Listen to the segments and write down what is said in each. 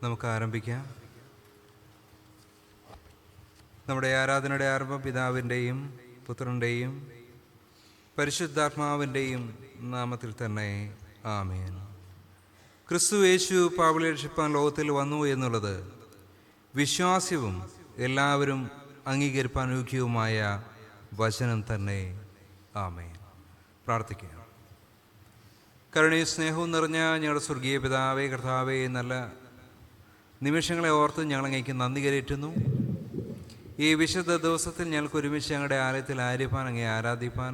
നമുക്ക് ആരംഭിക്കാം. നമ്മുടെ ആരാധനയുടെ ആരംഭം പിതാവിൻ്റെയും പുത്രൻ്റെയും പരിശുദ്ധാത്മാവിൻ്റെയും നാമത്തിൽ തന്നെ. ആമേൻ. ക്രിസ്തു യേശു പാപികളെ രക്ഷിപ്പാൻ ലോകത്തിൽ വന്നു എന്നുള്ളത് വിശ്വാസ്യവും എല്ലാവരും അംഗീകരിപ്പാൻ യോഗ്യവുമായ വചനം തന്നെ. ആമേൻ. പ്രാർത്ഥിക്കുക. കരുണയും സ്നേഹവും നിറഞ്ഞ ഞങ്ങളുടെ സ്വർഗീയ പിതാവേ, കർത്താവേ, നല്ല നിമിഷങ്ങളെ ഓർത്ത് ഞങ്ങളങ്ങേക്ക് നന്ദി കരേറ്റുന്നു. ഈ വിശുദ്ധ ദിവസത്തിൽ ഞങ്ങൾക്ക് ഒരുമിച്ച് ഞങ്ങളുടെ ആലയത്തിൽ ആയിരിക്കാൻ, അങ്ങേ ആരാധിപ്പാൻ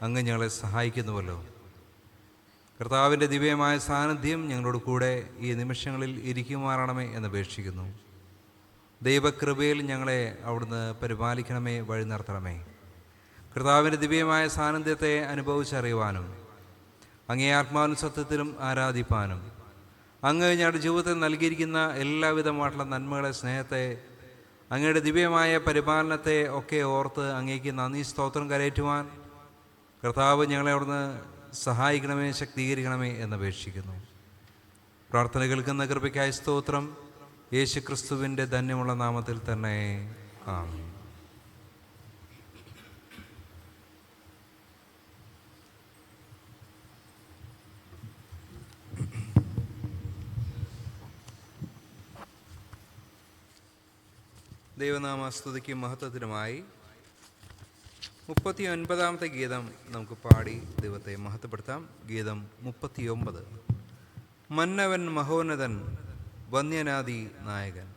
അങ്ങ് ഞങ്ങളെ സഹായിക്കുന്നുവല്ലോ. കർത്താവിൻ്റെ ദിവ്യമായ സാന്നിധ്യം ഞങ്ങളോട് കൂടെ ഈ നിമിഷങ്ങളിൽ ഇരിക്കുമാറാണമേ എന്നപേക്ഷിക്കുന്നു. ദൈവകൃപയിൽ ഞങ്ങളെ അവിടുന്ന് പരിപാലിക്കണമേ, വഴി നടത്തണമേ. കർത്താവിൻ്റെ ദിവ്യമായ സാന്നിധ്യത്തെ അനുഭവിച്ചറിയുവാനും അങ്ങേ ആത്മാവിനും സത്യത്തിലും ആരാധിപ്പാനും അങ്ങ് ഞങ്ങളുടെ ജീവിതത്തിൽ നൽകിയിരിക്കുന്ന എല്ലാവിധമായിട്ടുള്ള നന്മകളെ, സ്നേഹത്തെ, അങ്ങയുടെ ദിവ്യമായ പരിപാലനത്തെ ഒക്കെ ഓർത്ത് അങ്ങേക്ക് നന്ദി സ്തോത്രം കരയറ്റുവാൻ കർത്താവ് ഞങ്ങളെ അവിടുന്ന് സഹായിക്കണമേ, ശക്തീകരിക്കണമേ എന്നപേക്ഷിക്കുന്നു. പ്രാർത്ഥന കേൾക്കുന്ന കൃപയ്ക്കായി സ്തോത്രം. യേശു ക്രിസ്തുവിൻ്റെ ധന്യമുള്ള നാമത്തിൽ തന്നെ. ആമേൻ. ദൈവനാമസ്തുതിക്കും മഹത്വത്തിനുമായി 39-ാമത്തെ ഗീതം നമുക്ക് പാടി ദൈവത്തെ മഹത്വപ്പെടുത്താം. ഗീതം 39. മന്നവൻ മഹോന്നതൻ, വന്യനാദി നായകൻ.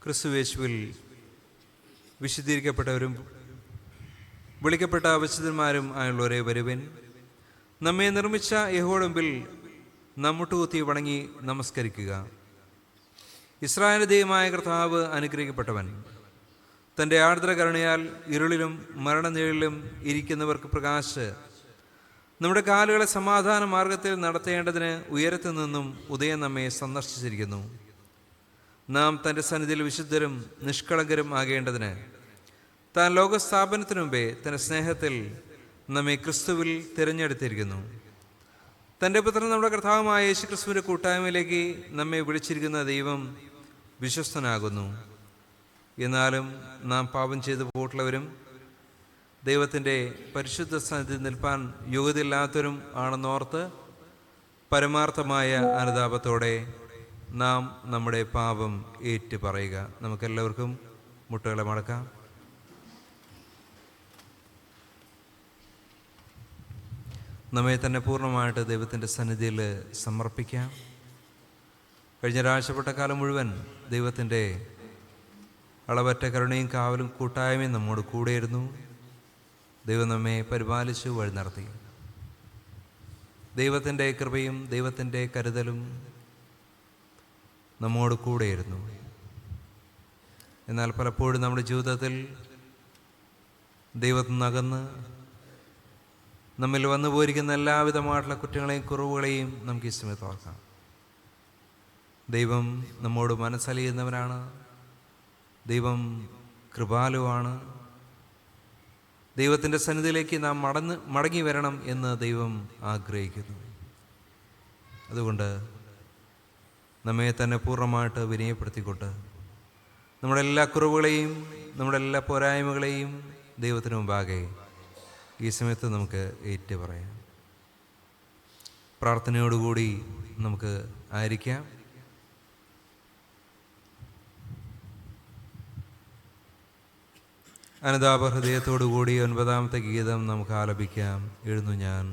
ക്രിസ്തുയേശുവിൽ വിശുദ്ധീകരിക്കപ്പെട്ടവരും വിളിക്കപ്പെട്ട വിശുദ്ധന്മാരും ആയുള്ളവരെ വരുവിൻ. നമ്മെ നിർമ്മിച്ച യഹോവയുടെ മുമ്പിൽ മുട്ടുകുത്തി വണങ്ങി നമസ്കരിക്കുക. ഇസ്രായേലിന്റെ ദൈവമായ കർത്താവ് അനുഗ്രഹിക്കപ്പെട്ടവൻ. തൻ്റെ ആർദ്ര കരുണയാൽ ഇരുളിലും മരണനിഴലിലും ഇരിക്കുന്നവർക്ക് പ്രകാശ്, നമ്മുടെ കാലുകളെ സമാധാന മാർഗത്തിൽ നടത്തേണ്ടതിന് ഉയരത്തു നിന്നും ഉദയം നമ്മെ സന്ദർശിച്ചിരിക്കുന്നു. നാം തൻ്റെ സന്നിധിയിൽ വിശുദ്ധരും നിഷ്കളങ്കരും ആകേണ്ടതിന് താൻ ലോകസ്ഥാപനത്തിനു മുമ്പേ തൻ്റെ സ്നേഹത്തിൽ നമ്മെ ക്രിസ്തുവിൽ തിരഞ്ഞെടുത്തിരിക്കുന്നു. തൻ്റെ പുത്രൻ നമ്മുടെ കർത്താവുമായ യേശു ക്രിസ്തുവിൻ്റെ കൂട്ടായ്മയിലേക്ക് നമ്മെ വിളിച്ചിരിക്കുന്ന ദൈവം വിശ്വസ്തനാകുന്നു. എന്നാലും നാം പാപം ചെയ്തു പോയിട്ടുള്ളവരും ദൈവത്തിൻ്റെ പരിശുദ്ധ സന്നിധിയിൽ നിൽപ്പാൻ യോഗ്യതയില്ലാത്തവരും ആണെന്നോർത്ത് പരമാർത്ഥമായ അനുതാപത്തോടെ നാം നമ്മുടെ പാപം ഏറ്റു പറയുക. നമുക്കെല്ലാവർക്കും മുട്ടുകളെ മടക്കാം. നമ്മെ തന്നെ പൂർണ്ണമായിട്ട് ദൈവത്തിൻ്റെ സന്നിധിയിൽ സമർപ്പിക്കാം. കഴിഞ്ഞ ഒരാഴ്ചപ്പെട്ട കാലം മുഴുവൻ ദൈവത്തിൻ്റെ അളവറ്റ കരുണയും കാവലും കൂട്ടായ്മയും നമ്മോട് കൂടെയിരുന്നു. ദൈവം നമ്മെ പരിപാലിച്ചു വഴി നടത്തി. ദൈവത്തിൻ്റെ കൃപയും ദൈവത്തിൻ്റെ കരുതലും നമ്മോട് കൂടെയിരുന്നു. എന്നാൽ പലപ്പോഴും നമ്മുടെ ജീവിതത്തിൽ ദൈവത്തിൽ നിന്നകന്ന് നമ്മിൽ വന്നു പോയിരിക്കുന്ന എല്ലാവിധമായിട്ടുള്ള കുറ്റങ്ങളെയും കുറവുകളെയും നമുക്ക് ഈ സമയത്ത് ഓർക്കാം. ദൈവം നമ്മോട് മനസ്സലിയുന്നവനാണ്. ദൈവം കൃപാലുവാണ്. ദൈവത്തിൻ്റെ സന്നിധിയിലേക്ക് നാം മടങ്ങി വരണം എന്ന് ദൈവം ആഗ്രഹിക്കുന്നു. അതുകൊണ്ട് നമ്മെ തന്നെ പൂർണ്ണമായിട്ട് വിനയപ്പെടുത്തിക്കൊണ്ട് നമ്മുടെ എല്ലാ കുറവുകളെയും നമ്മുടെ എല്ലാ പോരായ്മകളെയും ദൈവത്തിന് മുമ്പാകെ ഈ സമയത്ത് നമുക്ക് ഏറ്റു പറയാം. പ്രാർത്ഥനയോടുകൂടി നമുക്ക് ആയിരിക്കാം. അനുതാപ ഹൃദയത്തോടുകൂടി 9-ാമത്തെ ഗീതം നമുക്ക് ആലപിക്കാം. എഴുന്നു ഞാൻ.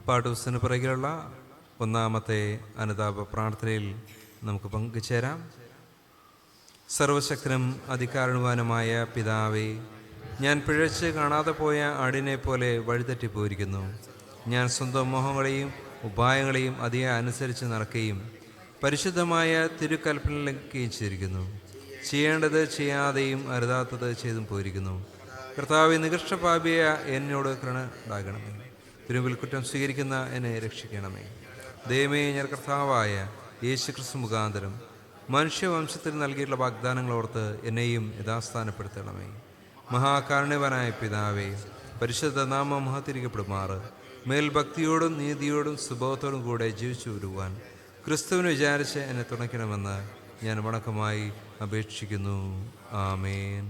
പാഠപുസ്തകത്തിന് പിറകിലുള്ള 1-ാമത്തെ അനുതാപ പ്രാർത്ഥനയിൽ നമുക്ക് പങ്കുചേരാം. സർവശക്തനും അധികാരവാനുമായ പിതാവേ, ഞാൻ പിഴച്ച് കാണാതെ പോയ ആടിനെ പോലെ വഴിതെറ്റിപ്പോയിരിക്കുന്നു. ഞാൻ സ്വന്തം മോഹങ്ങളെയും ഉപായങ്ങളെയും അധികം അനുസരിച്ച് നടക്കുകയും പരിശുദ്ധമായ തിരുക്കൽപ്പന ലംഘിക്കുകയും ചെയ്തിരിക്കുന്നു. ചെയ്യേണ്ടത് ചെയ്യാതെയും അരുതാത്തത് ചെയ്തും പോയിരിക്കുന്നു. കർത്താവേ, നികൃഷ്ടപാപിയ എന്നോട് കരുണ ഉണ്ടാകണമേ. തിരുമുമ്പിൽ കുറ്റം സ്വീകരിക്കുന്ന എന്നെ രക്ഷിക്കണമേ. ദൈവമേ, ഞാൻ കർത്താവായ യേശു ക്രിസ്തു മുഖാന്തരം മനുഷ്യവംശത്തിൽ നൽകിയിട്ടുള്ള വാഗ്ദാനങ്ങളോർത്ത് എന്നെയും യഥാസ്ഥാനപ്പെടുത്തണമേ. മഹാകാരുണ്യവാനായ പിതാവേ, പരിശുദ്ധ നാമം മഹത്കരിക്കപ്പെടുമാറ് മേൽഭക്തിയോടും നീതിയോടും സുബോധത്തോടും കൂടെ ജീവിച്ചു വരുവാൻ ക്രിസ്തുവിനെ വിചാരിച്ച് എന്നെ തുണയ്ക്കണമെന്ന് ഞാൻ വണക്കമായി അപേക്ഷിക്കുന്നു. ആമേൻ.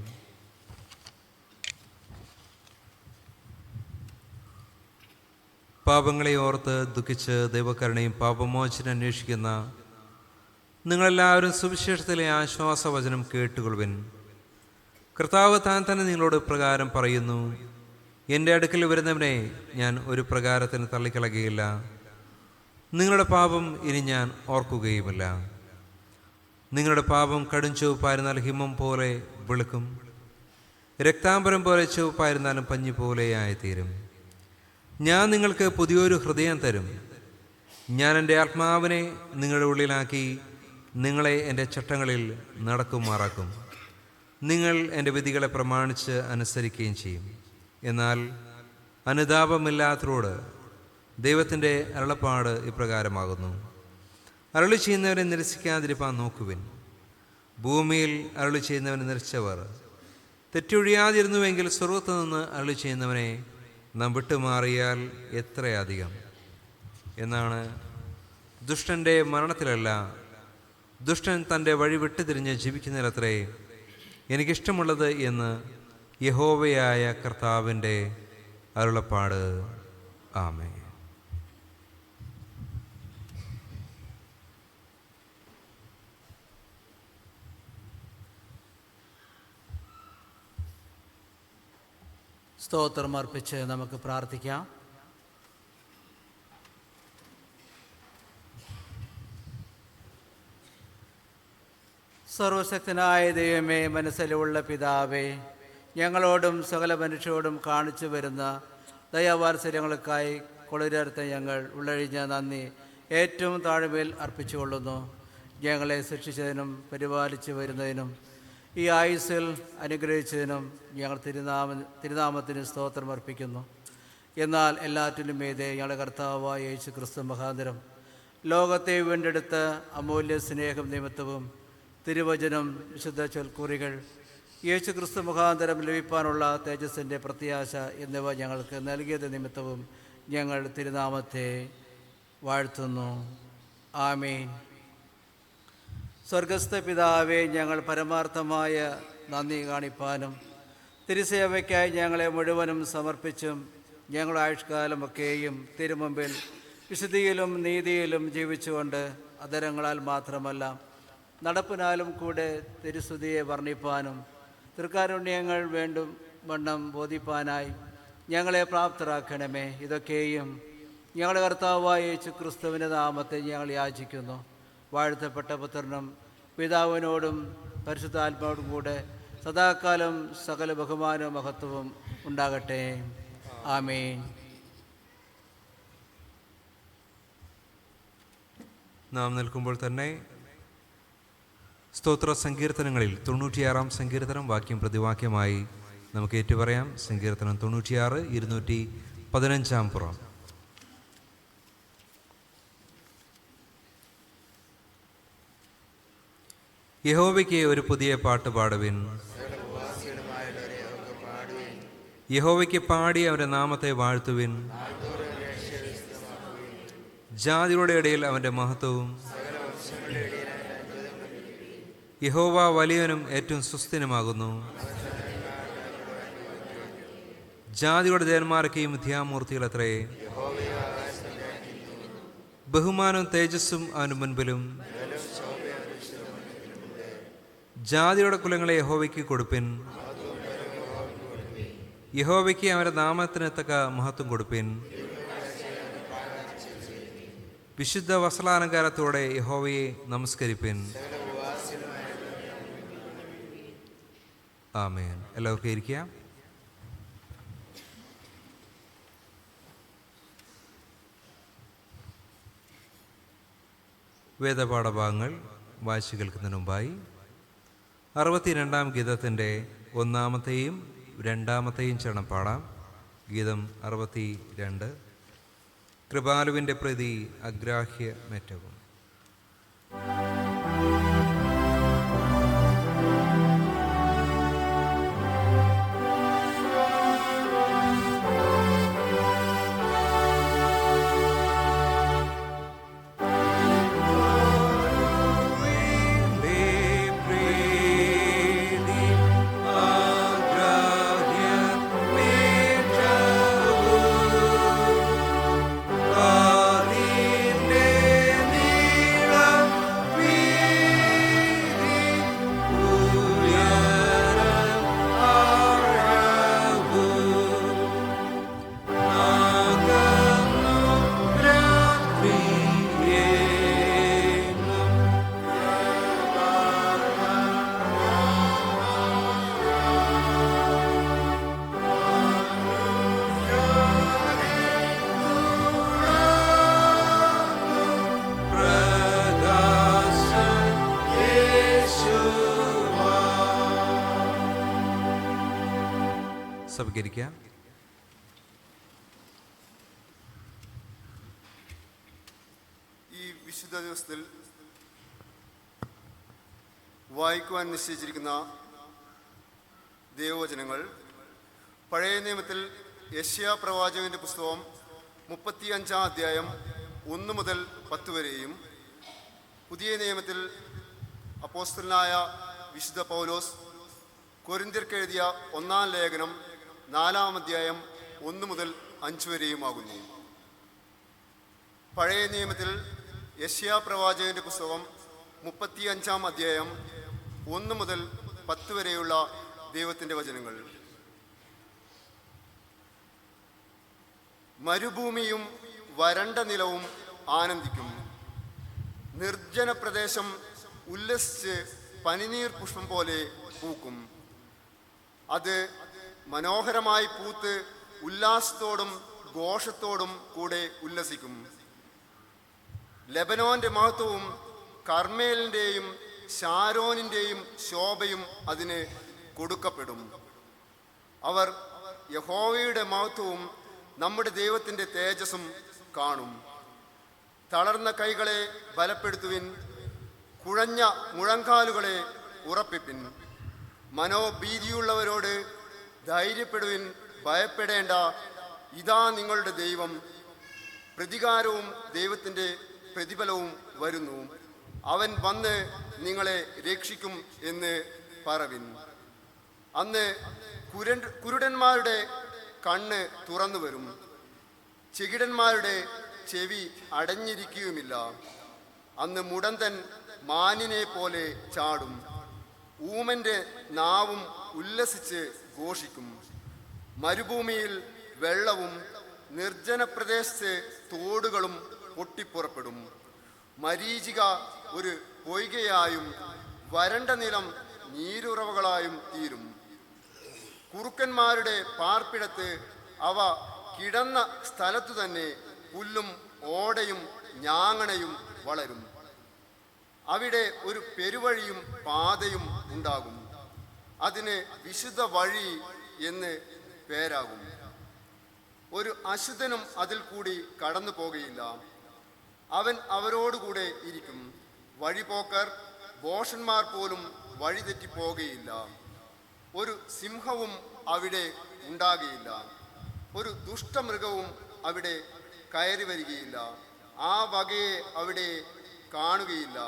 പാപങ്ങളെ ഓർത്ത് ദുഃഖിച്ച് ദൈവകരുണയും പാപമോചനം അന്വേഷിക്കുന്ന നിങ്ങളെല്ലാവരും സുവിശേഷത്തിലെ ആശ്വാസവചനം കേട്ടുകൊള്ളുവിൻ. കർത്താവ് താൻ തന്നെ നിങ്ങളോട് പ്രകാരം പറയുന്നു, എൻ്റെ അടുക്കൽ വരുന്നവനെ ഞാൻ ഒരു പ്രകാരത്തിന് തള്ളിക്കളയുകയില്ല. നിങ്ങളുടെ പാപം ഇനി ഞാൻ ഓർക്കുകയുമില്ല. നിങ്ങളുടെ പാപം കടും ചുവപ്പായിരുന്നാൽ ഹിമം പോലെ വെളുക്കും, രക്താംബരം പോലെ ചുവപ്പായിരുന്നാലും പഞ്ഞി പോലെയായിത്തീരും. ഞാൻ നിങ്ങൾക്ക് പുതിയൊരു ഹൃദയം തരും. ഞാൻ എൻ്റെ ആത്മാവിനെ നിങ്ങളുടെ ഉള്ളിലാക്കി നിങ്ങളെ എൻ്റെ ചട്ടങ്ങളിൽ നടക്കുമാറാക്കും. നിങ്ങൾ എൻ്റെ വിധികളെ പ്രമാണിച്ച് അനുസരിക്കുകയും ചെയ്യും. എന്നാൽ അനുതാപമില്ലാത്തവരോട് ദൈവത്തിൻ്റെ അരുളപ്പാട് ഇപ്രകാരമാകുന്നു: അരുളി ചെയ്യുന്നവരെ നിരസിക്കാതിരിപ്പാൻ നോക്കുവിൻ. ഭൂമിയിൽ അരുളി ചെയ്യുന്നവനെ നിരസിച്ചവർ തെറ്റൊഴിയാതിരുന്നുവെങ്കിൽ സ്വർഗ്ഗത്തു നിന്ന് അരുളി ചെയ്യുന്നവനെ നാം വിട്ടുമാറിയാൽ എത്രയധികം. എന്നാണ് ദുഷ്ടൻ്റെ മരണത്തിലല്ല, ദുഷ്ടൻ തൻ്റെ വഴി വിട്ടുതിരിഞ്ഞ് ജീവിക്കുന്നതിലത്രേ എനിക്കിഷ്ടമുള്ളത് എന്ന് യഹോവയായ കർത്താവിൻ്റെ അരുളപ്പാട്. ആമേൻ. സ്തോത്രം അർപ്പിച്ച് നമുക്ക് പ്രാർത്ഥിക്കാം. സർവശക്തനായ ദൈവമേ, മനസ്സിലുള്ള പിതാവേ, ഞങ്ങളോടും സകല മനുഷ്യരോടും കാണിച്ചു വരുന്ന ദയാവാത്സല്യങ്ങൾക്കായി കൊളുരർത്ത ഞങ്ങൾ ഉള്ളഴിഞ്ഞ നന്ദി ഏറ്റവും താഴ്മയിൽ അർപ്പിച്ചുകൊള്ളുന്നു. ഞങ്ങളെ ശിക്ഷിച്ചതിനും പരിപാലിച്ചു വരുന്നതിനും ഈ ആയുസ്സിൽ അനുഗ്രഹിച്ചതിനും ഞങ്ങൾ തിരുനാമത്തിന് സ്തോത്രം അർപ്പിക്കുന്നു. എന്നാൽ എല്ലാറ്റിനും മീതെ ഞങ്ങളുടെ കർത്താവായ യേശു ക്രിസ്തു മുഖാന്തരം ലോകത്തെ വീണ്ടെടുത്ത അമൂല്യ സ്നേഹം നിമിത്തവും തിരുവചനം, വിശുദ്ധ ചൊൽക്കുറികൾ, യേശു ക്രിസ്തു മുഖാന്തരം ലഭിക്കാനുള്ള തേജസ്സിൻ്റെ പ്രത്യാശ എന്നിവ ഞങ്ങൾക്ക് നൽകിയത് നിമിത്തവും ഞങ്ങൾ തിരുനാമത്തെ വാഴ്ത്തുന്നു. ആമീൻ. സ്വർഗസ്ഥ പിതാവേ, ഞങ്ങൾ പരമാർത്ഥമായ നന്ദി കാണിപ്പാനും തിരുസേവയ്ക്കായി ഞങ്ങളെ മുഴുവനും സമർപ്പിച്ചും ഞങ്ങളുടെ ആയുഷ്കാലമൊക്കെയും തിരുമുമ്പിൽ വിശുദ്ധിയിലും നീതിയിലും ജീവിച്ചുകൊണ്ട് അധരങ്ങളാൽ മാത്രമല്ല നടപ്പിനാലും കൂടെ തിരുസ്തുതിയെ വർണ്ണിപ്പാനും തൃക്കാരുണ്യങ്ങൾ വേണ്ടും വണ്ണം ബോധിപ്പാനായി ഞങ്ങളെ പ്രാപ്തരാക്കണമേ. ഇതൊക്കെയും ഞങ്ങളുടെ കർത്താവായ യേശു ക്രിസ്തുവിൻ്റെ നാമത്തെ ഞങ്ങൾ യാചിക്കുന്നു. വാഴ്ത്തപ്പെട്ട പുത്രനും പിതാവിനോടും പരിശുദ്ധാത്മാവോടും കൂടെ സദാകാലം സകല ബഹുമാനവും മഹത്വവും ഉണ്ടാകട്ടെ. ആമേൻ. നാം നിൽക്കുമ്പോൾ തന്നെ സ്തോത്ര സങ്കീർത്തനങ്ങളിൽ 96-ാം സങ്കീർത്തനം വാക്യം പ്രതിവാക്യമായി നമുക്ക് ഏറ്റുപറയാം. സങ്കീർത്തനം 96, 215-ാം പുറം. യഹോവയ്ക്ക് ഒരു പുതിയ പാട്ട് പാടുവിൻ. യഹോവയ്ക്ക് പാടി അവൻ്റെ നാമത്തെ വാഴ്ത്തുവിൻ. ജാതികളുടെ ഇടയിൽ അവൻ്റെ മഹത്വവും. യഹോവ വലിയവനും ഏറ്റവും സുസ്ഥിരമാകുന്നു. ജാതിയുടെ ദേവന്മാരൊക്കെയും മിഥ്യാമൂർത്തികളത്രേ. ബഹുമാനവും തേജസ്സും അവന് മുൻപിലും. ജാതിയുടെ കുലങ്ങളെ യഹോവയ്ക്ക് കൊടുപ്പിൻ. യഹോവയ്ക്ക് അവൻ്റെ നാമത്തിന് തക്ക മഹത്വം കൊടുപ്പിൻ. വിശുദ്ധ വസ്ത്രാലങ്കാരത്തോടെ യഹോവയെ നമസ്കരിപ്പിൻ. ആമേൻ. എല്ലാവർക്കും ഇരിക്കാം. വേദപാഠഭാഗങ്ങൾ വായിച്ചു കേൾക്കുന്നതിന് മുമ്പായി 62-ാം ഗീതത്തിൻ്റെ 1-ാമത്തെയും 2-ാമത്തെയും ചരണം പാടാം. ഗീതം 62. കൃപാലുവിൻ്റെ പ്രതി അഗ്രാഹ്യമേറ്റവും. We സഹകരിക്കാം. ഈ വിശുദ്ധ ദിവസത്തിൽ വായിക്കുവാൻ നിശ്ചയിച്ചിരിക്കുന്ന ദൈവവചനങ്ങൾ പഴയ നിയമത്തിൽ യെശയ്യാ പ്രവാചകന്റെ പുസ്തകം 35-ാം അധ്യായം 1 മുതൽ 10 വരെയും, പുതിയ നിയമത്തിൽ അപ്പോസ്തലനായ വിശുദ്ധ പൗലോസ് കൊരിന്ത്യർക്ക് എഴുതിയ 1-ാം ലേഖനം 4-ാം അധ്യായം 1 മുതൽ 5 വരെയുമാകുന്നു. പഴയ നിയമത്തിൽ യെശയ്യാ പ്രവാചകന്റെ പുസ്തകം 35-ാം അധ്യായം 1 മുതൽ 10 വരെയുള്ള ദൈവത്തിൻ്റെ വചനങ്ങൾ. മരുഭൂമിയും വരണ്ട നിലവും ആനന്ദിക്കും. നിർജ്ജന പ്രദേശം ഉല്ലസിച്ച് പനിനീർ പുഷ്പം പോലെ പൂക്കും. അത് മനോഹരമായി പൂത്ത് ഉല്ലാസത്തോടും ഘോഷത്തോടും കൂടെ ഉല്ലസിക്കും. ലെബനോന്റെ മഹത്വവും കർമ്മേലിൻ്റെയും ശാരോനിൻ്റെയും ശോഭയും അതിന് കൊടുക്കപ്പെടും. അവർ യഹോവയുടെ മഹത്വവും നമ്മുടെ ദൈവത്തിൻ്റെ തേജസ്സും കാണും. തളർന്ന കൈകളെ ബലപ്പെടുത്തുവിൻ, കുഴഞ്ഞ മുഴങ്കാലുകളെ ഉറപ്പിപ്പിൻ. മനോഭീതിയുള്ളവരോട് ധൈര്യപ്പെടുവിൻ, ഭയപ്പെടേണ്ട, ഇതാ നിങ്ങളുടെ ദൈവം. പ്രതികാരവും ദൈവത്തിൻ്റെ പ്രതിഫലവും വരുന്നു. അവൻ വന്ന് നിങ്ങളെ രക്ഷിക്കും എന്ന് പറവിൻ. അന്ന് കുരുടന്മാരുടെ കണ്ണ് തുറന്നു വരും, ചെകിടന്മാരുടെ ചെവി അടഞ്ഞിരിക്കുകയുമില്ല. അന്ന് മുടന്തൻ മാനിനെ പോലെ ചാടും, ഊമന്റെ നാവും ഉല്ലസിച്ച് ഘോഷിക്കും. മരുഭൂമിയിൽ വെള്ളവും നിർജ്ജന പ്രദേശത്ത് തോടുകളും പൊട്ടിപ്പുറപ്പെടും. മരീചിക ഒരു പൊയ്കയായും വരണ്ട നിലം നീരുറവകളായും തീരും. കുറുക്കന്മാരുടെ പാർപ്പിടത്ത് അവ കിടന്ന സ്ഥലത്തു തന്നെ പുല്ലും ഓടയും ഞാങ്ങണയും വളരും. അവിടെ ഒരു പെരുവഴിയും പാതയും ഉണ്ടാകും. അതിന് വിശുദ്ധ വഴി എന്ന് പേരാകും. ഒരു അശുദ്ധനും അതിൽ കൂടി കടന്നു പോകുകയില്ല. അവൻ അവരോടുകൂടെ ഇരിക്കും. വഴിപോക്കർ ഭോഷന്മാർ പോലും വഴിതെറ്റിപ്പോകുകയില്ല. ഒരു സിംഹവും അവിടെ ഉണ്ടാകുകയില്ല, ഒരു ദുഷ്ടമൃഗവും അവിടെ കയറി വരികയില്ല. ആ വകയെ അവിടെ കാണുകയില്ല.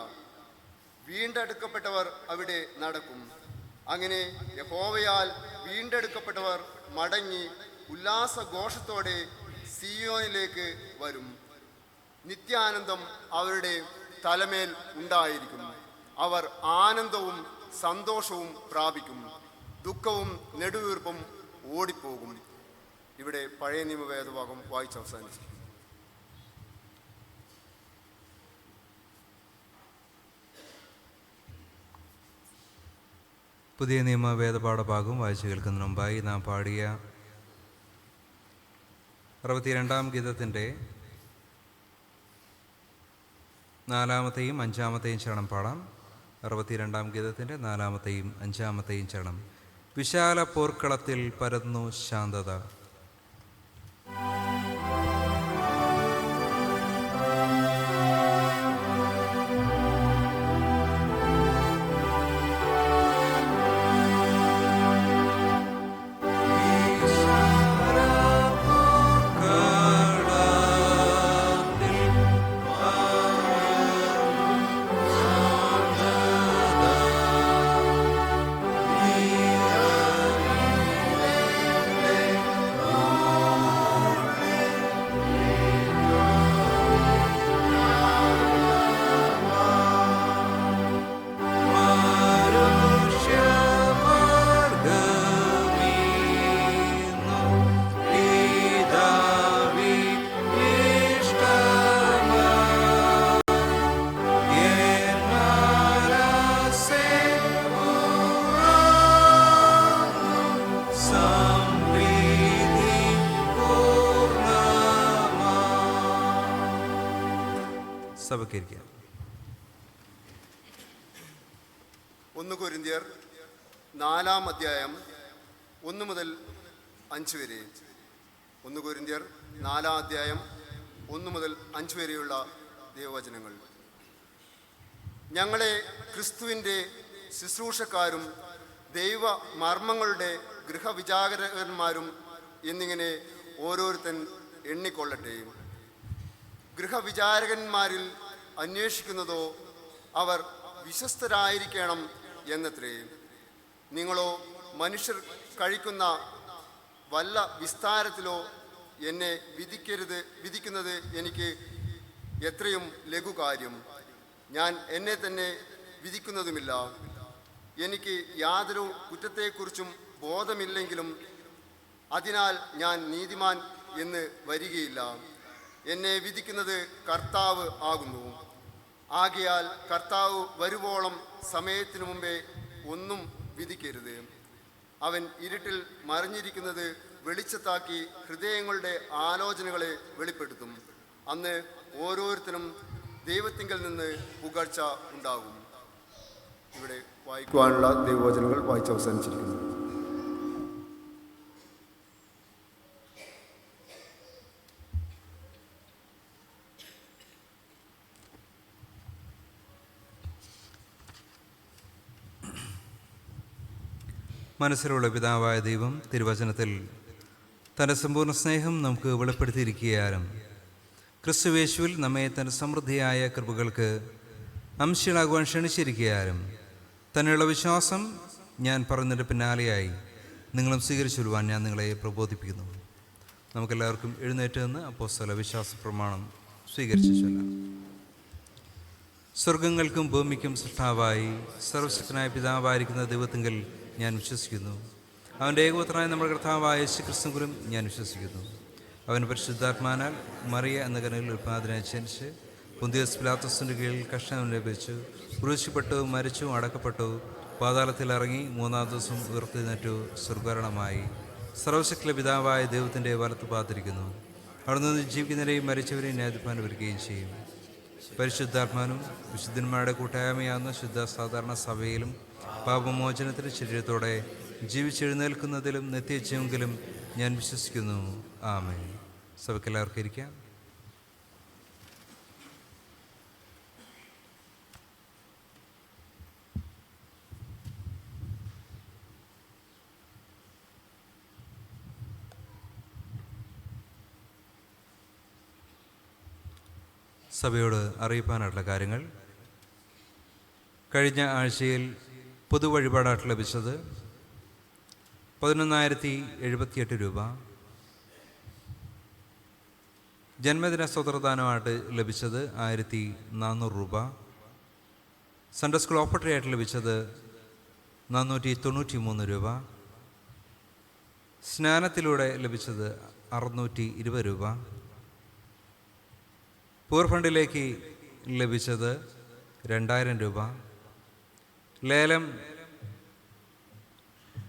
വീണ്ടെടുക്കപ്പെട്ടവർ അവിടെ നടക്കും. അങ്ങനെ യഹോവയാൽ വീണ്ടെടുക്കപ്പെട്ടവർ മടങ്ങി ഉല്ലാസഘോഷത്തോടെ സിയോനിലേക്ക് വരും. നിത്യാനന്ദം അവരുടെ തലമേൽ ഉണ്ടായിരിക്കും. അവർ ആനന്ദവും സന്തോഷവും പ്രാപിക്കും. ദുഃഖവും നെടുവീർപ്പും ഓടിപ്പോകും. ഇവിടെ പഴയ നിയമ വേദഭാഗം വായിച്ച് അവസാനിച്ചു. പുതിയ നിയമ വേദപാഠഭാഗം വായിച്ചു കേൾക്കുന്നതിന് മുമ്പായി നാം പാടിയ 62-ാം ഗീതത്തിൻ്റെ 4-ാമത്തെയും 5-ാമത്തെയും ചരണം പാടാം. 62-ാം ഗീതത്തിൻ്റെ 4-ാമത്തെയും 5-ാമത്തെയും ചരണം. വിശാല പോർക്കളത്തിൽ പരന്നു ശാന്തത. സഭയ്ക്കിരിക്കുക. 1 കൊരിന്ത്യർ 4-ാം അധ്യായം 1 മുതൽ 5 വരെ. 1 കൊരിന്ത്യർ 4-ാം അധ്യായം 1 മുതൽ 5 വരെയുള്ള ദൈവവചനങ്ങൾ. ഞങ്ങളെ ക്രിസ്തുവിൻ്റെ ശുശ്രൂഷക്കാരും ദൈവ മർമ്മങ്ങളുടെ ഗൃഹവിചാരകന്മാരും എന്നിങ്ങനെ ഓരോരുത്തൻ എണ്ണിക്കൊള്ളട്ടെ. ഗൃഹവിചാരകന്മാരിൽ അന്വേഷിക്കുന്നതോ അവർ വിശ്വസ്തരായിരിക്കണം എന്നത്രേ. നിങ്ങളോ മനുഷ്യർ കഴിക്കുന്ന വല്ല വിസ്താരത്തിലോ എന്നെ വിധിക്കുന്നത് എനിക്ക് എത്രയും ലഘുകാര്യം. ഞാൻ എന്നെ തന്നെ വിധിക്കുന്നതുമില്ല. എനിക്ക് യാതൊരു കുറ്റത്തെക്കുറിച്ചും ബോധമില്ലെങ്കിലും അതിനാൽ ഞാൻ നീതിമാൻ എന്ന് വരികയില്ല. എന്നെ വിധിക്കുന്നത് കർത്താവ് ആകുന്നു. ആകയാൽ കർത്താവ് വരുവോളം സമയത്തിനു മുമ്പേ ഒന്നും വിധിക്കരുത്. അവൻ ഇരുട്ടിൽ മറിഞ്ഞിരിക്കുന്നത് വെളിച്ചത്താക്കി ഹൃദയങ്ങളുടെ ആലോചനകളെ വെളിപ്പെടുത്തും. അന്ന് ഓരോരുത്തരും ദൈവത്തിങ്കൽ നിന്ന് പുകഴ്ച ഉണ്ടാകും. ഇവിടെ വായിക്കുവാനുള്ള ദൈവവചനങ്ങൾ വായിച്ച് അവസാനിച്ചിരിക്കുന്നു. മനസ്സിലുള്ള പിതാവായ ദൈവം തിരുവചനത്തിൽ തൻ്റെ സമ്പൂർണ്ണ സ്നേഹം നമുക്ക് വെളിപ്പെടുത്തിയിരിക്കുകയാലും ക്രിസ്തുവേശുവിൽ നമ്മെ തൻ്റെ സമൃദ്ധിയായ കൃപകൾക്ക് അംശികളാകുവാൻ ക്ഷണിച്ചിരിക്കുകയാലും തന്നെയുള്ള വിശ്വാസം ഞാൻ പറഞ്ഞതിൻ്റെ പിന്നാലെയായി നിങ്ങളും സ്വീകരിച്ചുകൊള്ളുവാൻ ഞാൻ നിങ്ങളെ പ്രബോധിപ്പിക്കുന്നു. നമുക്കെല്ലാവർക്കും എഴുന്നേറ്റ് നിന്ന് അപ്പോസ്തല വിശ്വാസ പ്രമാണം സ്വീകരിച്ചു ചൊല്ലാം. സ്വർഗങ്ങൾക്കും ഭൂമിക്കും സൃഷ്ടാവായി സർവശക്തനായ പിതാവായിരിക്കുന്ന ദൈവത്തിങ്കൽ ഞാൻ വിശ്വസിക്കുന്നു. അവൻ്റെ ഏകപുത്രനായ നമ്മുടെ കർത്താവായ യേശുക്രിസ്തുവിലും ഞാൻ വിശ്വസിക്കുന്നു. അവൻ പരിശുദ്ധാത്മാനാൽ മറിയ എന്ന കന്യകയിൽ ഉൽപ്പാദനം ജനിച്ച് പൊന്തിയോസ് പിലാത്തോസിൻ്റെ കീഴിൽ കഷ്ടം ലഭിച്ചു, ക്രൂശിക്കപ്പെട്ടു, മരിച്ചു, അടക്കപ്പെട്ടു, പാതാളത്തിൽ ഇറങ്ങി 3-ാം ദിവസം ഉയർത്തെഴുന്നേറ്റു, സ്വർഗാരോഹണമായി സർവശക്തിയുള്ള പിതാവായ ദൈവത്തിൻ്റെ വലത്ത് പാത്തിരിക്കുന്നു. അവിടെ നിന്ന് ജീവിക്കുന്നവരെയും മരിച്ചവരെയും ന്യായവിധിപ്പാൻ വരികയും ചെയ്യും. പരിശുദ്ധാത്മാനും വിശുദ്ധന്മാരുടെ കൂട്ടായ്മയാകുന്ന ശുദ്ധ സാധാരണ സഭയിലും പാപമോചനത്തിൻ്റെ ശരീരത്തോടെ ജീവിച്ചെഴുന്നേൽക്കുന്നതിലും നിത്യജീവങ്കിലും ഞാൻ വിശ്വസിക്കുന്നു. ആമേൻ. സഭയ്ക്കെല്ലാവർക്കും ഇരിക്കാം. സഭയോട് അറിയിപ്പാനായിട്ടുള്ള കാര്യങ്ങൾ. കഴിഞ്ഞ ആഴ്ചയിൽ പൊതുവഴിപാടായിട്ട് ലഭിച്ചത് 11,078 രൂപ. ജന്മദിന സ്വതന്ത്രദാനമായിട്ട് ലഭിച്ചത് 1,400 രൂപ. സൺഡേ സ്കൂൾ ഓപ്പറേറ്ററി ആയിട്ട് ലഭിച്ചത് 493 രൂപ. സ്നാനത്തിലൂടെ ലഭിച്ചത് 620 രൂപ. പൂർ ഫണ്ടിലേക്ക് ലഭിച്ചത് 2,000 രൂപ. ലേലം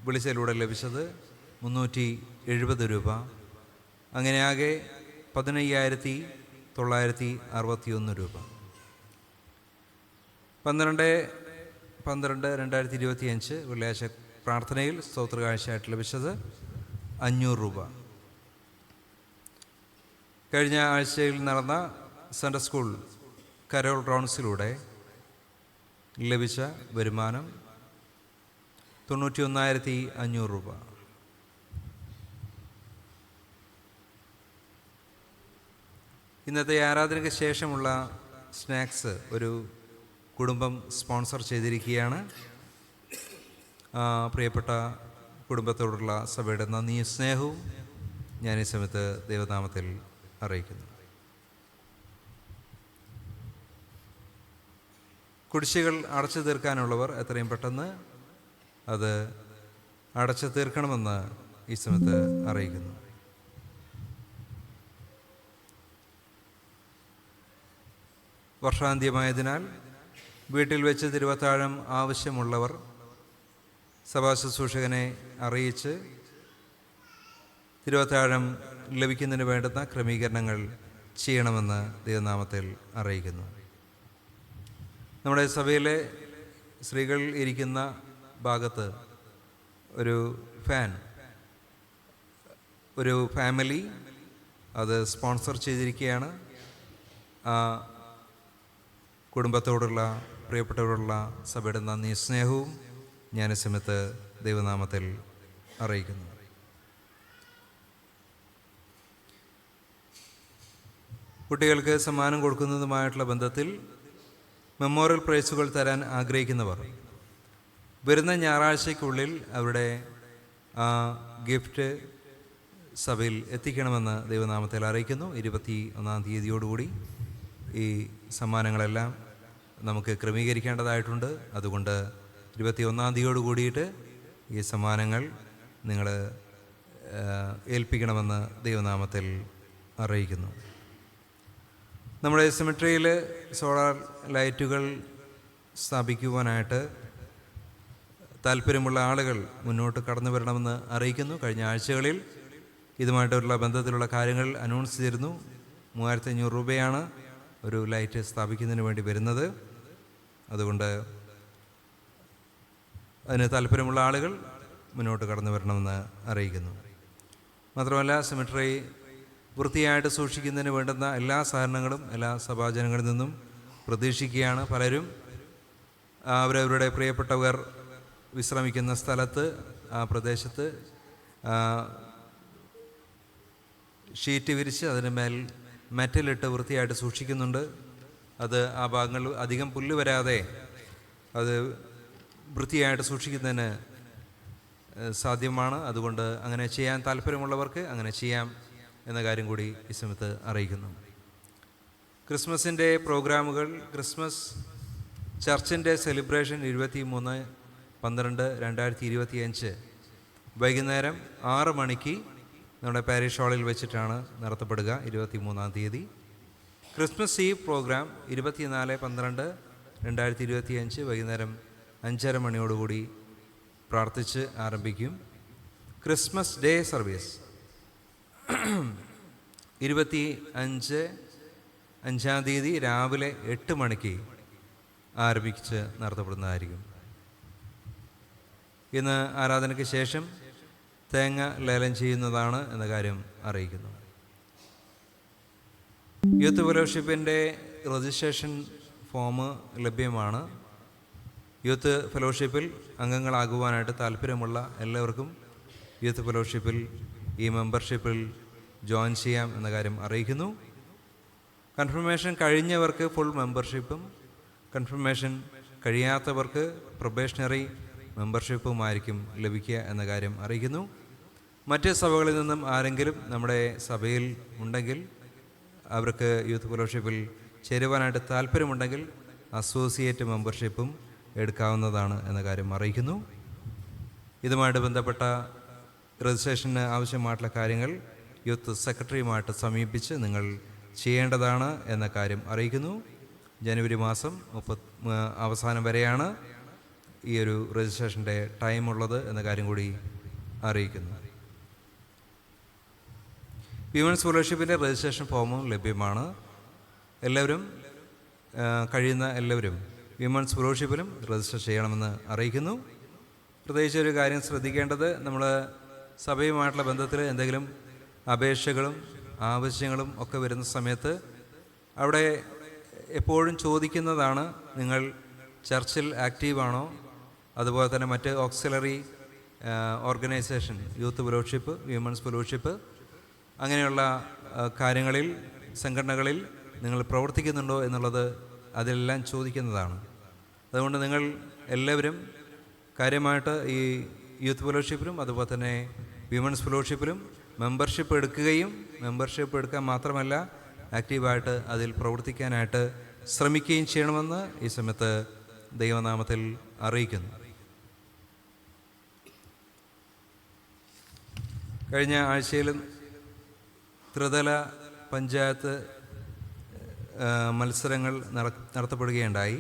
വിളിച്ചതിലൂടെ ലഭിച്ചത് 370 രൂപ. അങ്ങനെയാകെ 15,961 രൂപ. 12/12/2025 വെള്ളിയാഴ്ച പ്രാർത്ഥനയിൽ സ്തോത്രകാഴ്ചയായിട്ട് ലഭിച്ചത് 500 രൂപ. കഴിഞ്ഞ ആഴ്ചയിൽ നടന്ന സൺഡേ സ്കൂൾ കരോൾ റൗണ്ട്സിലൂടെ ലഭിച്ച വരുമാനം 91,500 രൂപ. ഇന്നത്തെ ആരാധനയ്ക്ക് ശേഷമുള്ള സ്നാക്സ് ഒരു കുടുംബം സ്പോൺസർ ചെയ്തിരിക്കുകയാണ്. പ്രിയപ്പെട്ട കുടുംബത്തോടുള്ള സഭയുടെ നന്ദിയും സ്നേഹവും ഞാൻ ഈ സമയത്ത് ദൈവനാമത്തിൽ അറിയിക്കുന്നു. കുടിശ്ശികൾ അടച്ചു തീർക്കാനുള്ളവർ എത്രയും പെട്ടെന്ന് അത് അടച്ചു തീർക്കണമെന്ന് ഈ സമയത്ത് അറിയിക്കുന്നു. വർഷാന്ത്യമായതിനാൽ വീട്ടിൽ വെച്ച് തിരുവത്താഴം ആവശ്യമുള്ളവർ സഭാ ശുശ്രൂഷകനെ അറിയിച്ച് തിരുവത്താഴം ലഭിക്കുന്നതിന് വേണ്ടുന്ന ക്രമീകരണങ്ങൾ ചെയ്യണമെന്ന് ദൈവനാമത്തിൽ അറിയിക്കുന്നു. നമ്മുടെ സഭയിലെ സ്ത്രീകൾ ഇരിക്കുന്ന ഭാഗത്ത് ഒരു ഫാൻ ഒരു ഫാമിലി അത് സ്പോൺസർ ചെയ്തിരിക്കുകയാണ്. ആ കുടുംബത്തോടുള്ള, പ്രിയപ്പെട്ടവരോടുള്ള സഭയുടെ നന്ദി സ്നേഹവും ഞാൻ ഈ സമയത്ത് ദൈവനാമത്തിൽ അറിയിക്കുന്നു. കുട്ടികൾക്ക് സമ്മാനം കൊടുക്കുന്നതുമായിട്ടുള്ള ബന്ധത്തിൽ മെമ്മോറിയൽ പ്രൈസുകൾ തരാൻ ആഗ്രഹിക്കുന്നവർ വരുന്ന ഞായറാഴ്ചയ്ക്കുള്ളിൽ അവരുടെ ആ ഗിഫ്റ്റ് സഭയിൽ എത്തിക്കണമെന്ന് ദൈവനാമത്തിൽ അറിയിക്കുന്നു. 21-ാം തീയതിയോടുകൂടി ഈ സമ്മാനങ്ങളെല്ലാം നമുക്ക് ക്രമീകരിക്കേണ്ടതായിട്ടുണ്ട്. അതുകൊണ്ട് 21-ാം തീയതിയോട് കൂടിയിട്ട് ഈ സമ്മാനങ്ങൾ നിങ്ങൾ ഏൽപ്പിക്കണമെന്ന് ദൈവനാമത്തിൽ അറിയിക്കുന്നു. നമ്മുടെ സിമിട്രിയിൽ സോളാർ ലൈറ്റുകൾ സ്ഥാപിക്കുവാനായിട്ട് താല്പര്യമുള്ള ആളുകൾ മുന്നോട്ട് കടന്നു വരണമെന്ന് അറിയിക്കുന്നു. കഴിഞ്ഞ ആഴ്ചകളിൽ ഇതുമായിട്ടുള്ള ബന്ധത്തിലുള്ള കാര്യങ്ങൾ അനൗൺസ് ചെയ്തിരുന്നു. 3500 രൂപയാണ് ഒരു ലൈറ്റ് സ്ഥാപിക്കുന്നതിന് വേണ്ടി വരുന്നത്. അതുകൊണ്ട് അതിന് താല്പര്യമുള്ള ആളുകൾ മുന്നോട്ട് കടന്നു വരണമെന്ന് അറിയിക്കുന്നു. മാത്രമല്ല, സിമിട്രി വൃത്തിയായിട്ട് സൂക്ഷിക്കുന്നതിന് വേണ്ടുന്ന എല്ലാ സഹകരണങ്ങളും എല്ലാ സഭാജനങ്ങളിൽ നിന്നും പ്രതീക്ഷിക്കുകയാണ്. പലരും അവരവരുടെ പ്രിയപ്പെട്ടവർ വിശ്രമിക്കുന്ന സ്ഥലത്ത്, ആ പ്രദേശത്ത് ഷീറ്റ് വിരിച്ച് അതിന് മേൽ മെറ്റലിട്ട് വൃത്തിയായിട്ട് സൂക്ഷിക്കുന്നുണ്ട്. അത് ആ ഭാഗങ്ങൾ അധികം പുല്ല് വരാതെ അത് വൃത്തിയായിട്ട് സൂക്ഷിക്കുന്നതിന് സാധ്യമാണ്. അതുകൊണ്ട് അങ്ങനെ ചെയ്യാൻ താല്പര്യമുള്ളവർക്ക് അങ്ങനെ ചെയ്യാം എന്ന കാര്യം കൂടി ഈ സമയത്ത് അറിയിക്കുന്നു. ക്രിസ്മസിൻ്റെ പ്രോഗ്രാമുകൾ, ക്രിസ്മസ് ചർച്ചിൻ്റെ സെലിബ്രേഷൻ 23/12/2025 വൈകുന്നേരം 6 മണിക്ക് നമ്മുടെ പാരിഷ് ഹാളിൽ വെച്ചിട്ടാണ് നടത്തപ്പെടുക. 23-ാം തീയതി. ക്രിസ്മസ് ഈവ് പ്രോഗ്രാം 24/12/2025 വൈകുന്നേരം 5:30 മണിയോടുകൂടി പ്രാർത്ഥിച്ച് ആരംഭിക്കും. ക്രിസ്മസ് ഡേ സർവീസ് 25-ാം തീയതി രാവിലെ 8 മണിക്ക് ആരംഭിച്ച് നടത്തപ്പെടുന്നതായിരിക്കും. ഇന്ന് ആരാധനയ്ക്ക് ശേഷം തേങ്ങ ലേലം ചെയ്യുന്നതാണ് എന്ന കാര്യം അറിയിക്കുന്നു. യൂത്ത് ഫെലോഷിപ്പിൻ്റെ രജിസ്ട്രേഷൻ ഫോം ലഭ്യമാണ്. യൂത്ത് ഫെലോഷിപ്പിൽ അംഗങ്ങളാകുവാനായിട്ട് താല്പര്യമുള്ള എല്ലാവർക്കും യൂത്ത് ഫെലോഷിപ്പിൽ ഈ മെമ്പർഷിപ്പിൽ ജോയിൻ ചെയ്യാം എന്ന കാര്യം അറിയിക്കുന്നു. കൺഫർമേഷൻ കഴിഞ്ഞവർക്ക് ഫുൾ മെമ്പർഷിപ്പും കൺഫർമേഷൻ കഴിയാത്തവർക്ക് പ്രൊബേഷണറി മെമ്പർഷിപ്പുമായിരിക്കും ലഭിക്കുക എന്ന കാര്യം അറിയിക്കുന്നു. മറ്റ് സഭകളിൽ നിന്നും ആരെങ്കിലും നമ്മുടെ സഭയിൽ ഉണ്ടെങ്കിൽ അവർക്ക് യൂത്ത് ഫെലോഷിപ്പിൽ ചേരുവാനായിട്ട് താല്പര്യമുണ്ടെങ്കിൽ അസോസിയേറ്റ് മെമ്പർഷിപ്പും എടുക്കാവുന്നതാണ് എന്ന കാര്യം അറിയിക്കുന്നു. ഇതുമായിട്ട് ബന്ധപ്പെട്ട രജിസ്ട്രേഷന് ആവശ്യമായിട്ടുള്ള കാര്യങ്ങൾ യൂത്ത് സെക്രട്ടറിയുമായിട്ട് സമീപിച്ച് നിങ്ങൾ ചെയ്യേണ്ടതാണ് എന്ന കാര്യം അറിയിക്കുന്നു. ജനുവരി മാസം അവസാനം വരെയാണ് ഈ ഒരു രജിസ്ട്രേഷൻ്റെ ടൈമുള്ളത് എന്ന കാര്യം കൂടി അറിയിക്കുന്നു. വിമൻസ് ഫെലോഷിപ്പിൻ്റെ രജിസ്ട്രേഷൻ ഫോമും ലഭ്യമാണ്. എല്ലാവരും കഴിയുന്ന എല്ലാവരും വിമൻസ് ഫെലോഷിപ്പിലും രജിസ്റ്റർ ചെയ്യണമെന്ന് അറിയിക്കുന്നു. പ്രത്യേകിച്ച് ഒരു കാര്യം ശ്രദ്ധിക്കേണ്ടത്, നമ്മൾ സഭയുമായിട്ടുള്ള ബന്ധത്തിൽ എന്തെങ്കിലും അപേക്ഷകളും ആവശ്യങ്ങളും ഒക്കെ വരുന്ന സമയത്ത് അവിടെ എപ്പോഴും ചോദിക്കുന്നതാണ്, നിങ്ങൾ ചർച്ചിൽ ആക്റ്റീവാണോ, അതുപോലെ തന്നെ മറ്റ് auxiliary organisation, youth fellowship, women's fellowship അങ്ങനെയുള്ള കാര്യങ്ങളിൽ, സംഘടനകളിൽ നിങ്ങൾ പ്രവർത്തിക്കുന്നുണ്ടോ എന്നുള്ളത് അതിലെല്ലാം ചോദിക്കുന്നതാണ്. അതുകൊണ്ട് നിങ്ങൾ എല്ലാവരും കാര്യമായിട്ട് ഈ യൂത്ത് ഫെലോഷിപ്പിലും അതുപോലെ തന്നെ വിമൻസ് ഫെലോഷിപ്പിലും മെമ്പർഷിപ്പ് എടുക്കുകയും മെമ്പർഷിപ്പ് എടുക്കാൻ മാത്രമല്ല ആക്റ്റീവായിട്ട് അതിൽ പ്രവർത്തിക്കാനായിട്ട് ശ്രമിക്കുകയും ചെയ്യണമെന്ന് ഈ സമയത്ത് ദൈവനാമത്തിൽ അറിയിക്കുന്നു. കഴിഞ്ഞ ആഴ്ചയിൽ ത്രിതല പഞ്ചായത്ത് മത്സരങ്ങൾ നടത്തപ്പെടുകയുണ്ടായി.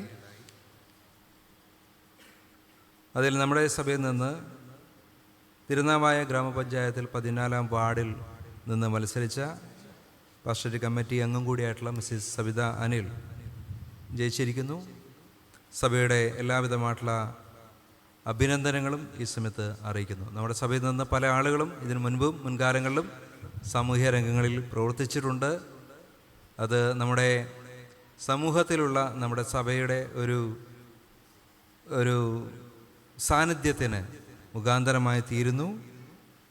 അതിൽ നമ്മുടെ സഭയിൽ നിന്ന് തിരുനാവായ ഗ്രാമപഞ്ചായത്തിൽ 14-ാം വാർഡിൽ നിന്ന് മത്സരിച്ച പാസ്റ്ററി കമ്മിറ്റി അംഗം കൂടിയായിട്ടുള്ള മിസ്സിസ് സവിത അനിൽ ജയിച്ചിരിക്കുന്നു. സഭയുടെ എല്ലാവിധമായിട്ടുള്ള അഭിനന്ദനങ്ങളും ഈ സമയത്ത് അറിയിക്കുന്നു. നമ്മുടെ സഭയിൽ നിന്ന് പല ആളുകളും ഇതിനു മുൻപും മുൻകാലങ്ങളിലും സാമൂഹ്യ രംഗങ്ങളിൽ പ്രവർത്തിച്ചിട്ടുണ്ട്. അത് നമ്മുടെ സമൂഹത്തിലുള്ള നമ്മുടെ സഭയുടെ ഒരു സാന്നിധ്യത്തിന് മുഖാന്തരമായി തീരുന്നു.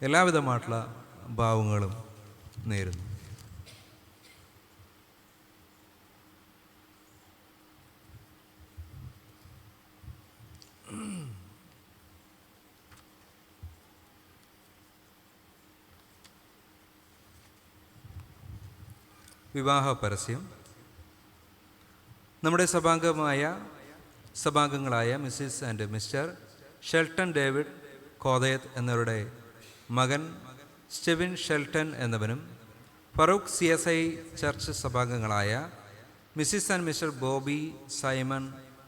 എല്ലാവിധമായിട്ടുള്ള ഭാവങ്ങളും നേരുന്നു. വിവാഹ പരസ്യം. നമ്മുടെ സഭാംഗങ്ങളായ Mrs and Mr Shelton David Kothayath എന്നവരുടെ മകൻ സ്റ്റെവിൻ ഷെൽട്ടൺ എന്നവനും ഫറൂഖ് CSI ചർച്ച് സഭാംഗങ്ങളായ Mrs and Mr Bobby Simon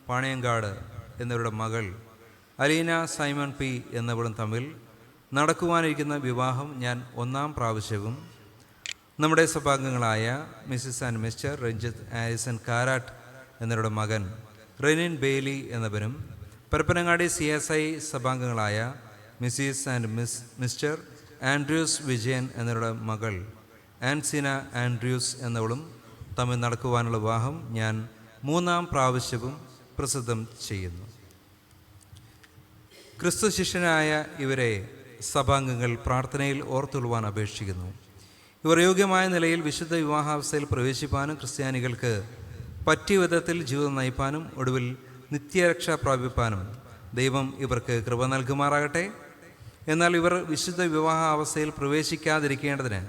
Panayankad എന്നിവരുടെ മകൾ അലീന സൈമൺ P എന്നിവരും തമ്മിൽ നടക്കുവാനിരിക്കുന്ന വിവാഹം ഞാൻ 1-ാം പ്രാവശ്യവും നമ്മുടെ സഭാംഗങ്ങളായ Mrs and Mr Ranjith Arison Karat എന്നിവരുടെ മകൻ റെനിൻ ബെയ്ലി എന്നിവരും പരപ്പനങ്ങാടി CSI സഭാംഗങ്ങളായ Mrs and Mr Andrews Vijayan എന്നിവരുടെ മകൾ ആൻസിന ആൻഡ്രൂസ് എന്നിവളും തമ്മിൽ നടക്കുവാനുള്ള വിവാഹം ഞാൻ 3-ാം പ്രാവശ്യവും പ്രസിദ്ധം ചെയ്യുന്നു. ക്രിസ്തു ശിഷ്യനായ ഇവരെ സഭാംഗങ്ങൾ പ്രാർത്ഥനയിൽ ഓർത്തുകൊള്ളുവാൻ അപേക്ഷിക്കുന്നു. ഇവർ യോഗ്യമായ നിലയിൽ വിശുദ്ധ വിവാഹാവസ്ഥയിൽ പ്രവേശിപ്പാനും ക്രിസ്ത്യാനികൾക്ക് പറ്റിയ വിധത്തിൽ ജീവിതം നയിപ്പാനും ഒടുവിൽ നിത്യരക്ഷ പ്രാപിപ്പാനും ദൈവം ഇവർക്ക് കൃപ നൽകുമാറാകട്ടെ. എന്നാൽ ഇവർ വിശുദ്ധ വിവാഹാവസ്ഥയിൽ പ്രവേശിക്കാതിരിക്കേണ്ടതിന്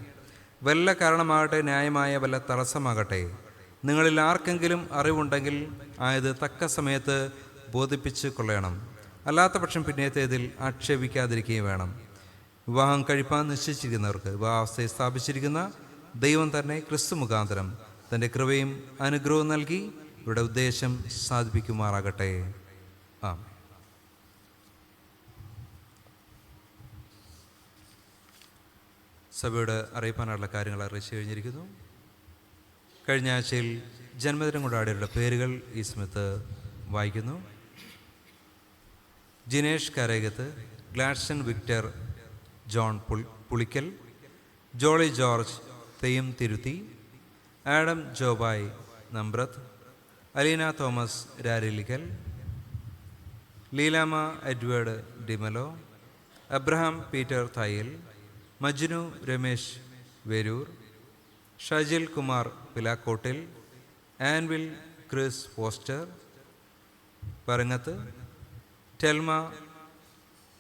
വല്ല കാരണമാകട്ടെ, ന്യായമായ വല്ല തടസ്സമാകട്ടെ, നിങ്ങളിൽ ആർക്കെങ്കിലും അറിവുണ്ടെങ്കിൽ ആയത് തക്ക സമയത്ത് ബോധിപ്പിച്ച് കൊള്ളണം. അല്ലാത്ത പക്ഷം പിന്നത്തേതിൽ ആക്ഷേപിക്കാതിരിക്കുകയും വേണം. വിവാഹം കഴിപ്പാൻ നിശ്ചയിച്ചിരിക്കുന്നവർക്ക് വിവാഹാവസ്ഥയെ സ്ഥാപിച്ചിരിക്കുന്ന ദൈവം തന്നെ ക്രിസ്തു മുഖാന്തരം തൻ്റെ കൃപയും അനുഗ്രഹവും നൽകി ഇവരുടെ ഉദ്ദേശം സാധിപ്പിക്കുമാറാകട്ടെ. ആമേൻ. സഭയോട് അറിയിപ്പാനുള്ള കാര്യങ്ങൾ അറിയിച്ചു കഴിഞ്ഞിരിക്കുന്നു. കഴിഞ്ഞ ആഴ്ചയിൽ ജന്മദിനം കൊണ്ടാടിയവരുടെ പേരുകൾ ഈ സമയത്ത് വായിക്കുന്നു. Jinesh Karegath, Gladson Victor John Pulickal, Jolly George Theyyam Thiruthi, Adam Jobai Nambrath, Aleena Thomas Rarilikkal, Leelamma Edward D'Mello, Abraham Peter Thayyil, Majnu Ramesh Veroor, Shajil Kumar Pilakkottil, Anvil Chris Poster Parangath, Thelma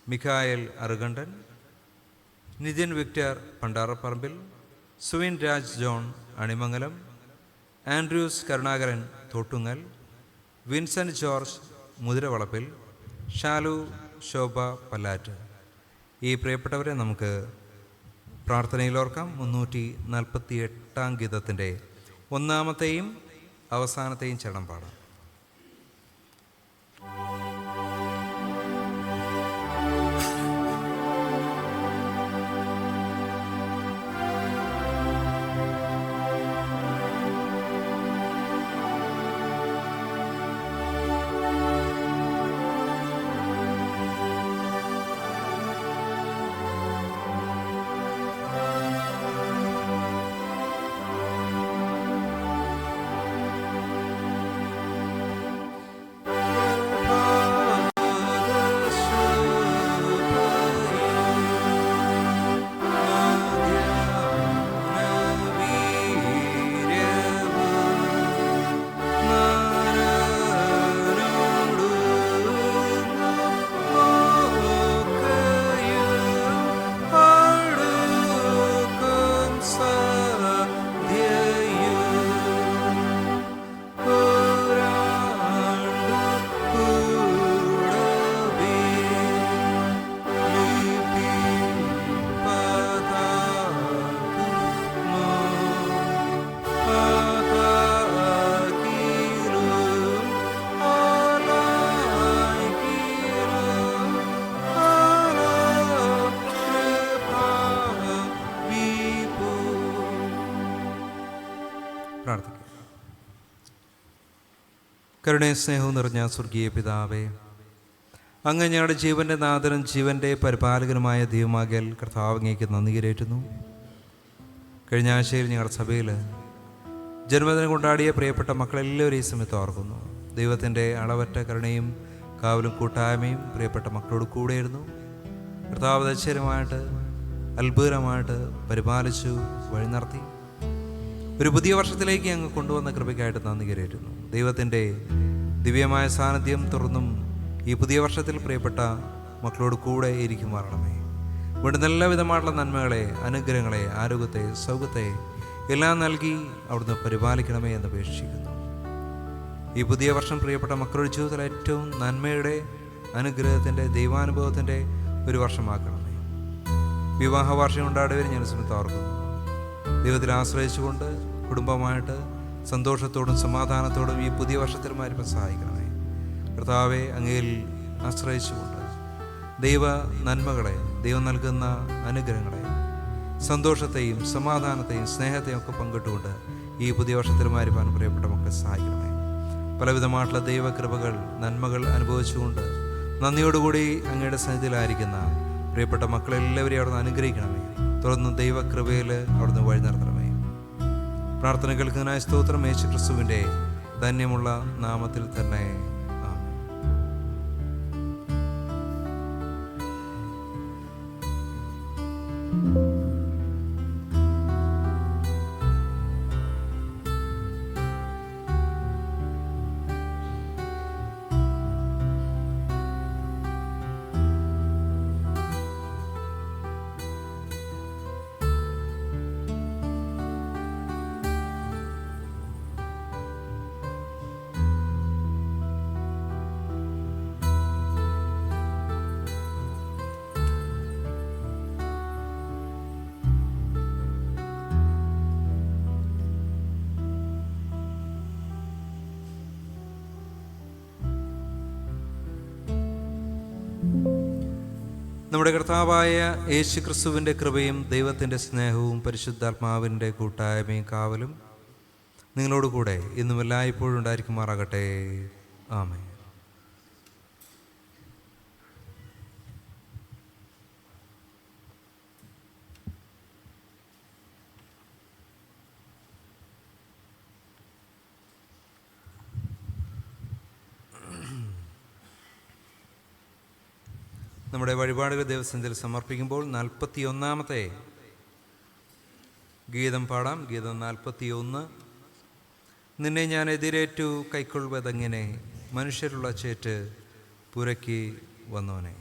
Mikhail Arukandan, Nithin Victor Pandarapparambil, Suvin Raj John Animangalam, Andrews Karunakaran Thottungal, Vincent George Muthiravalappil, Shalu Shobha Pallat. ഈ പ്രിയപ്പെട്ടവരെ നമുക്ക് പ്രാർത്ഥനയിൽ ഓർക്കാം. 348-ാം ഗീതത്തിൻ്റെ 1-ാമത്തെയും അവസാനത്തെയും ചരണം പാടാം. കരുണയും സ്നേഹവും നിറഞ്ഞ സ്വർഗീയ പിതാവേ, അങ്ങ് ഞങ്ങളുടെ ജീവൻ്റെ നാഥനും ജീവൻ്റെ പരിപാലകനുമായ ദൈവമാകൽ കർത്താവ് അങ്ങേക്ക് നന്ദി കരേറ്റുന്നു. കഴിഞ്ഞ ആഴ്ചയിൽ ഞങ്ങളുടെ സഭയിൽ ജന്മദിനം കൊണ്ടാടിയ പ്രിയപ്പെട്ട മക്കളെല്ലാവരും ഈ സമയത്ത് ഓർക്കുന്നു. ദൈവത്തിൻ്റെ അളവറ്റ കരുണയും കാവലും കൂട്ടായ്മയും പ്രിയപ്പെട്ട മക്കളോട് കൂടെയായിരുന്നു. കർത്താവ് ദശരമായിട്ട് അത്ഭുതമായിട്ട് പരിപാലിച്ചു, വഴി നടത്തി. ഒരു പുതിയ വർഷത്തിലേക്ക് അങ്ങ് കൊണ്ടുവന്ന കൃപയ്ക്കായിട്ട് നന്ദി കരേറ്റുന്നു. ദൈവത്തിൻ്റെ ദിവ്യമായ സാന്നിധ്യം തുറന്നും ഈ പുതിയ വർഷത്തിൽ പ്രിയപ്പെട്ട മക്കളോട് കൂടെ ഇരിക്കുമാറണമേ. ഇവിടുന്ന് എല്ലാവിധമായിട്ടുള്ള നന്മകളെ, അനുഗ്രഹങ്ങളെ, ആരോഗ്യത്തെ, സൗഖ്യത്തെ എല്ലാം നൽകി അവിടുന്ന് പരിപാലിക്കണമേ എന്ന് അപേക്ഷിക്കുന്നു. ഈ പുതിയ വർഷം പ്രിയപ്പെട്ട മക്കളുടെ ജീവിതത്തിൽ ഏറ്റവും നന്മയുടെ, അനുഗ്രഹത്തിൻ്റെ, ദൈവാനുഭവത്തിൻ്റെ ഒരു വർഷമാക്കണമേ. വിവാഹ വാർഷികം കൊണ്ടാടുവരെ ഞാൻ സമയത്ത് ഓർക്കുന്നു. ദൈവത്തിൽ ആശ്രയിച്ചുകൊണ്ട് കുടുംബമായിട്ട് സന്തോഷത്തോടും സമാധാനത്തോടും ഈ പുതിയ വർഷത്തിലുമായിരിക്കും സഹായിക്കണമേ. കർത്താവെ, അങ്ങയിൽ ആശ്രയിച്ചുകൊണ്ട് ദൈവ നന്മകളെ, ദൈവം നൽകുന്ന അനുഗ്രഹങ്ങളെ, സന്തോഷത്തെയും സമാധാനത്തെയും സ്നേഹത്തെയും ഒക്കെ പങ്കിട്ടുകൊണ്ട് ഈ പുതിയ വർഷത്തിലുമായിരിക്കാൻ പ്രിയപ്പെട്ട മക്കളെ സഹായിക്കണമേ. പലവിധമായിട്ടുള്ള ദൈവകൃപകൾ, നന്മകൾ അനുഭവിച്ചുകൊണ്ട് നന്ദിയോടുകൂടി അങ്ങയുടെ സന്നിധിയിലായിരിക്കുന്ന പ്രിയപ്പെട്ട മക്കളെല്ലാവരെയും അവിടുന്ന് അനുഗ്രഹിക്കണമേ. തുടർന്ന് ദൈവകൃപയിൽ അവിടുന്ന് വഴി നടത്തണമേ. പ്രാർത്ഥന കേൾക്കുന്നതിനായ സ്തോത്രം. യേശു ക്രിസ്തുവിൻ്റെ ധന്യമുള്ള നാമത്തിൽ തന്നെ ആമേൻ. നമ്മുടെ കർത്താവായ യേശു ക്രിസ്തുവിൻ്റെ കൃപയും ദൈവത്തിൻ്റെ സ്നേഹവും പരിശുദ്ധാത്മാവിൻ്റെ കൂട്ടായ്മയും കാവലും നിങ്ങളോടുകൂടെ ഇന്നും എല്ലായ്പ്പോഴും ഉണ്ടായിരിക്കുമാറാകട്ടെ. ആമേൻ. നമ്മുടെ വഴിപാടുകൾ ദേവസന്നിധിയിൽ സമർപ്പിക്കുമ്പോൾ 41-ാമത്തെ ഗീതം പാടാം. ഗീതം 41. നിന്നെ ഞാൻ എതിരേറ്റു കൈക്കൊള്ളുവതെങ്ങനെ, മനുഷ്യരുള്ള ചേറ്റ് പുരക്കി വന്നോനെ.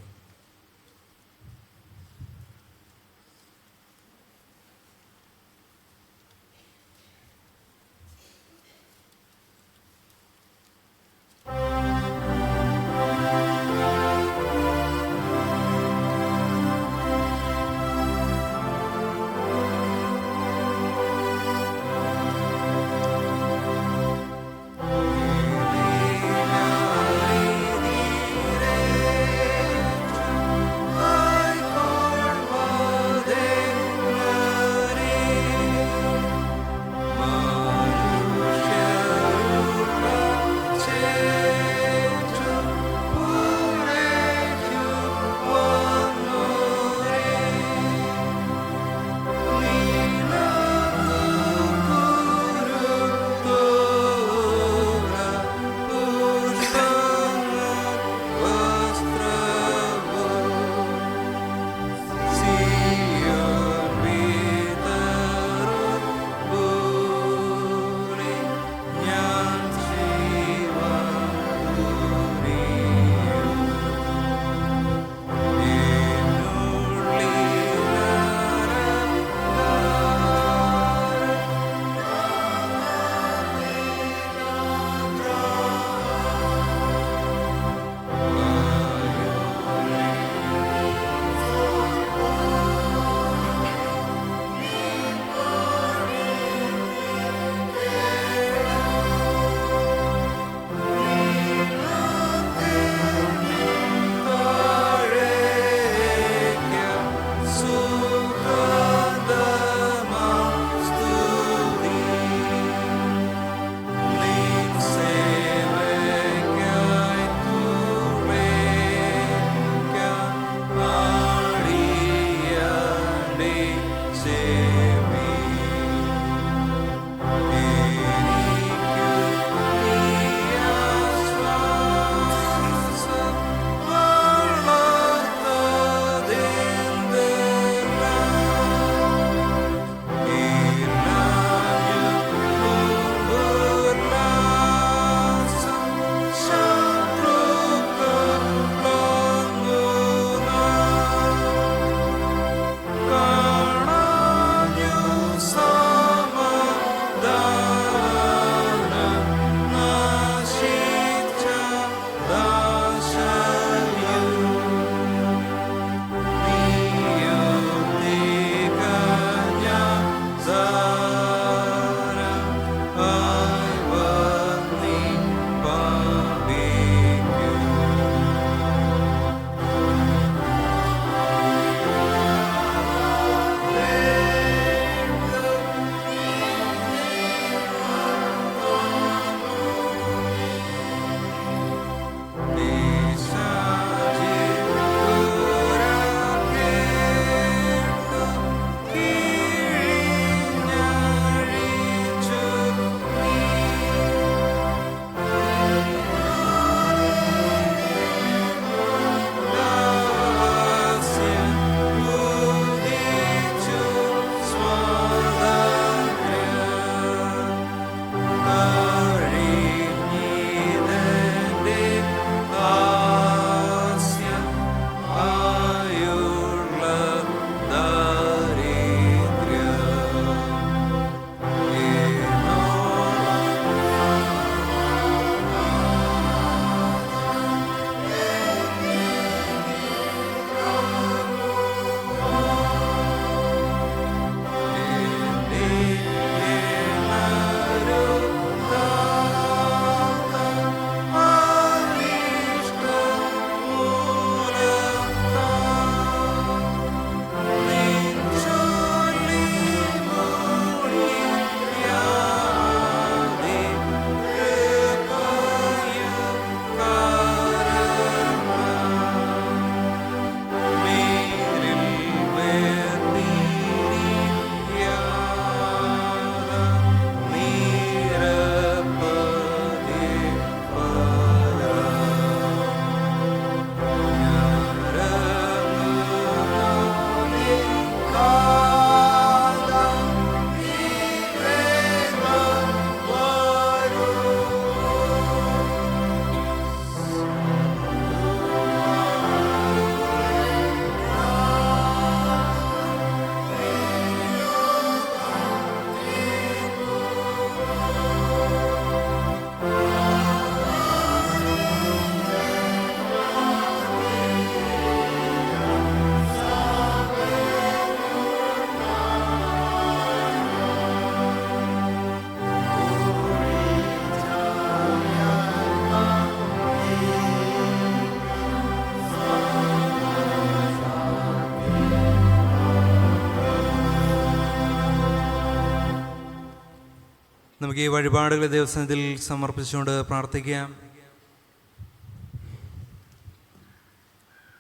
നമുക്ക് ഈ വഴിപാടുകളെ ദിവസത്തിൽ സമർപ്പിച്ചുകൊണ്ട് പ്രാർത്ഥിക്കാം.